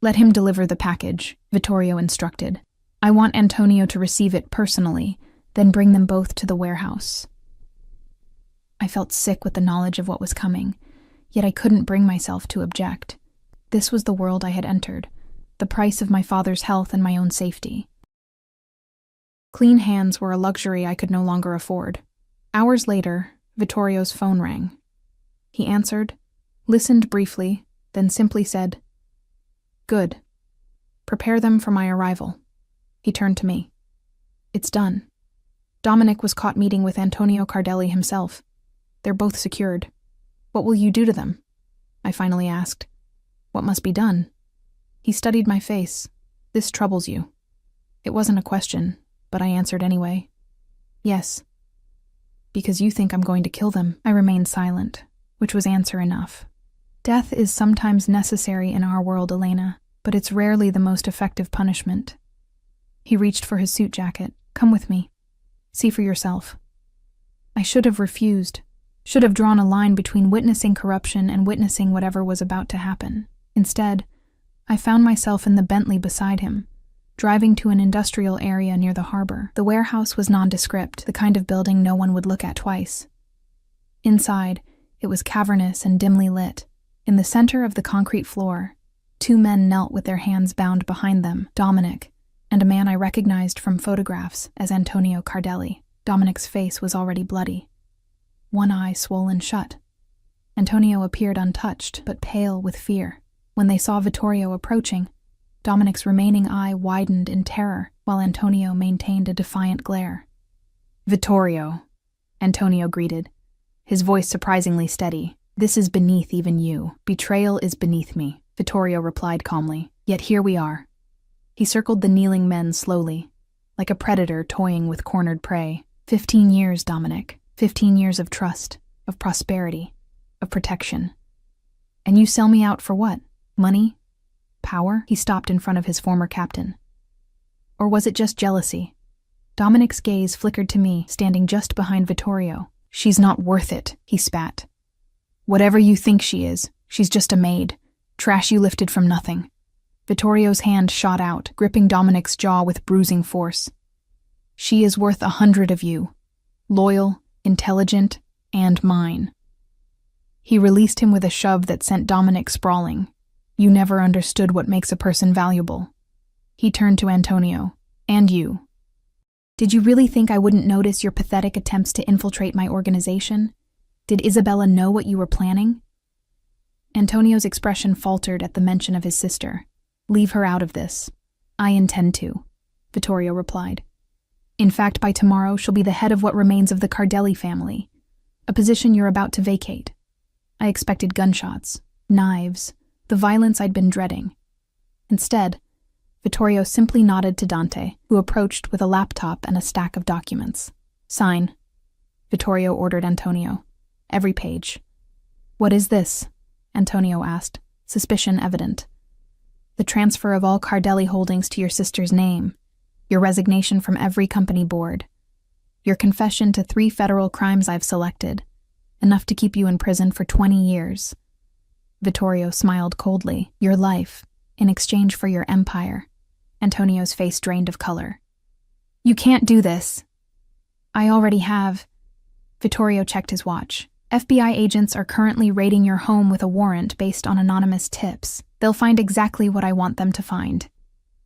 Let him deliver the package, Vittorio instructed. I want Antonio to receive it personally, then bring them both to the warehouse. I felt sick with the knowledge of what was coming, yet I couldn't bring myself to object. This was the world I had entered, the price of my father's health and my own safety. Clean hands were a luxury I could no longer afford. Hours later, Vittorio's phone rang. He answered, listened briefly, then simply said, Good. Prepare them for my arrival. He turned to me. It's done. Dominic was caught meeting with Antonio Cardelli himself. They're both secured. What will you do to them? I finally asked. What must be done? He studied my face. This troubles you. It wasn't a question, but I answered anyway. Yes. Because you think I'm going to kill them. I remained silent, which was answer enough. Death is sometimes necessary in our world, Elena, but it's rarely the most effective punishment. He reached for his suit jacket. Come with me. See for yourself. I should have refused. Should have drawn a line between witnessing corruption and witnessing whatever was about to happen. Instead, I found myself in the Bentley beside him, driving to an industrial area near the harbor. The warehouse was nondescript, the kind of building no one would look at twice. Inside, it was cavernous and dimly lit. In the center of the concrete floor, 2 men knelt with their hands bound behind them, Dominic, and a man I recognized from photographs as Antonio Cardelli. Dominic's face was already bloody, one eye swollen shut. Antonio appeared untouched, but pale with fear. When they saw Vittorio approaching, Dominic's remaining eye widened in terror, while Antonio maintained a defiant glare. Vittorio, Antonio greeted, his voice surprisingly steady. This is beneath even you. Betrayal is beneath me, Vittorio replied calmly. Yet here we are. He circled the kneeling men slowly, like a predator toying with cornered prey. 15 years, Dominic. 15 years of trust, of prosperity, of protection. And you sell me out for what? Money? Power? He stopped in front of his former captain. Or was it just jealousy? Dominic's gaze flickered to me, standing just behind Vittorio. She's not worth it, he spat. Whatever you think she is, she's just a maid. Trash you lifted from nothing. Vittorio's hand shot out, gripping Dominic's jaw with bruising force. She is worth 100 of you. Loyal, intelligent, and mine. He released him with a shove that sent Dominic sprawling. You never understood what makes a person valuable. He turned to Antonio. And you. Did you really think I wouldn't notice your pathetic attempts to infiltrate my organization? Did Isabella know what you were planning? Antonio's expression faltered at the mention of his sister. Leave her out of this. I intend to, Vittorio replied. In fact, by tomorrow, she'll be the head of what remains of the Cardelli family, a position you're about to vacate. I expected gunshots, knives, the violence I'd been dreading. Instead, Vittorio simply nodded to Dante, who approached with a laptop and a stack of documents. Sign, Vittorio ordered Antonio. Every page. What is this? Antonio asked, suspicion evident. The transfer of all Cardelli holdings to your sister's name, your resignation from every company board, your confession to 3 federal crimes I've selected, enough to keep you in prison for 20 years. Vittorio smiled coldly. Your life, in exchange for your empire. Antonio's face drained of color. You can't do this. I already have. Vittorio checked his watch. FBI agents are currently raiding your home with a warrant based on anonymous tips. They'll find exactly what I want them to find.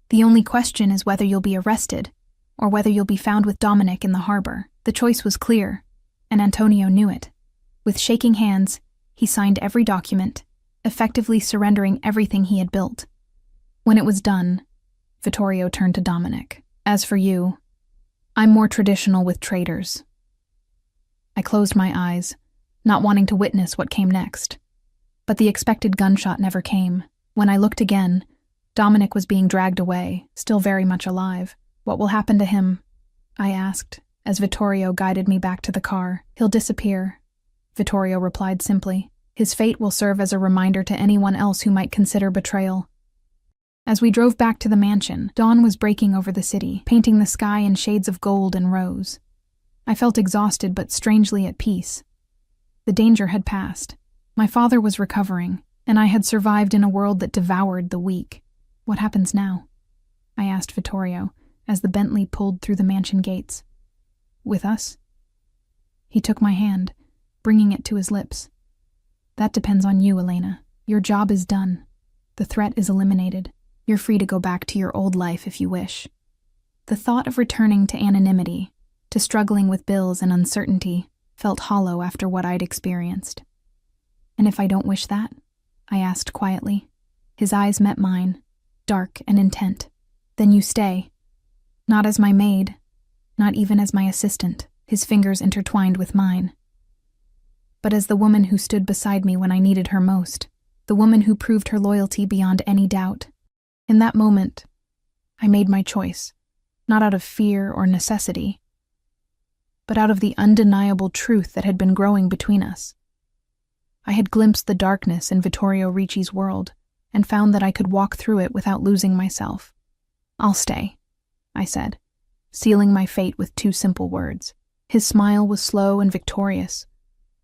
The only question is whether you'll be arrested, or whether you'll be found with Dominic in the harbor. The choice was clear, and Antonio knew it. With shaking hands, he signed every document, effectively surrendering everything he had built. When it was done, Vittorio turned to Dominic. As for you, I'm more traditional with traitors. I closed my eyes, not wanting to witness what came next. But the expected gunshot never came. When I looked again, Dominic was being dragged away, still very much alive. What will happen to him? I asked, as Vittorio guided me back to the car. He'll disappear, Vittorio replied simply. His fate will serve as a reminder to anyone else who might consider betrayal. As we drove back to the mansion, dawn was breaking over the city, painting the sky in shades of gold and rose. I felt exhausted but strangely at peace. The danger had passed. My father was recovering, and I had survived in a world that devoured the weak. What happens now? I asked Vittorio, as the Bentley pulled through the mansion gates. With us? He took my hand, bringing it to his lips. That depends on you, Elena. Your job is done. The threat is eliminated. You're free to go back to your old life if you wish. The thought of returning to anonymity, to struggling with bills and uncertainty, felt hollow after what I'd experienced. And if I don't wish that? I asked quietly. His eyes met mine, dark and intent. Then you stay. Not as my maid, not even as my assistant, his fingers intertwined with mine. But as the woman who stood beside me when I needed her most, the woman who proved her loyalty beyond any doubt. In that moment, I made my choice, not out of fear or necessity, but out of the undeniable truth that had been growing between us. I had glimpsed the darkness in Vittorio Ricci's world and found that I could walk through it without losing myself. I'll stay, I said, sealing my fate with 2 simple words. His smile was slow and victorious,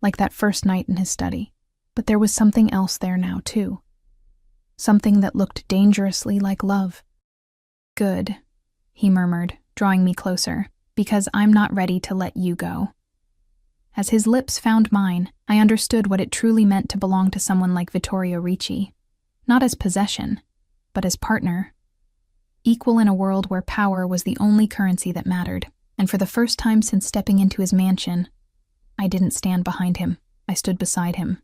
like that first night in his study. But there was something else there now, too. Something that looked dangerously like love. Good, he murmured, drawing me closer, because I'm not ready to let you go. As his lips found mine, I understood what it truly meant to belong to someone like Vittorio Ricci, not as possession, but as partner. Equal in a world where power was the only currency that mattered, and for the first time since stepping into his mansion, I didn't stand behind him. I stood beside him.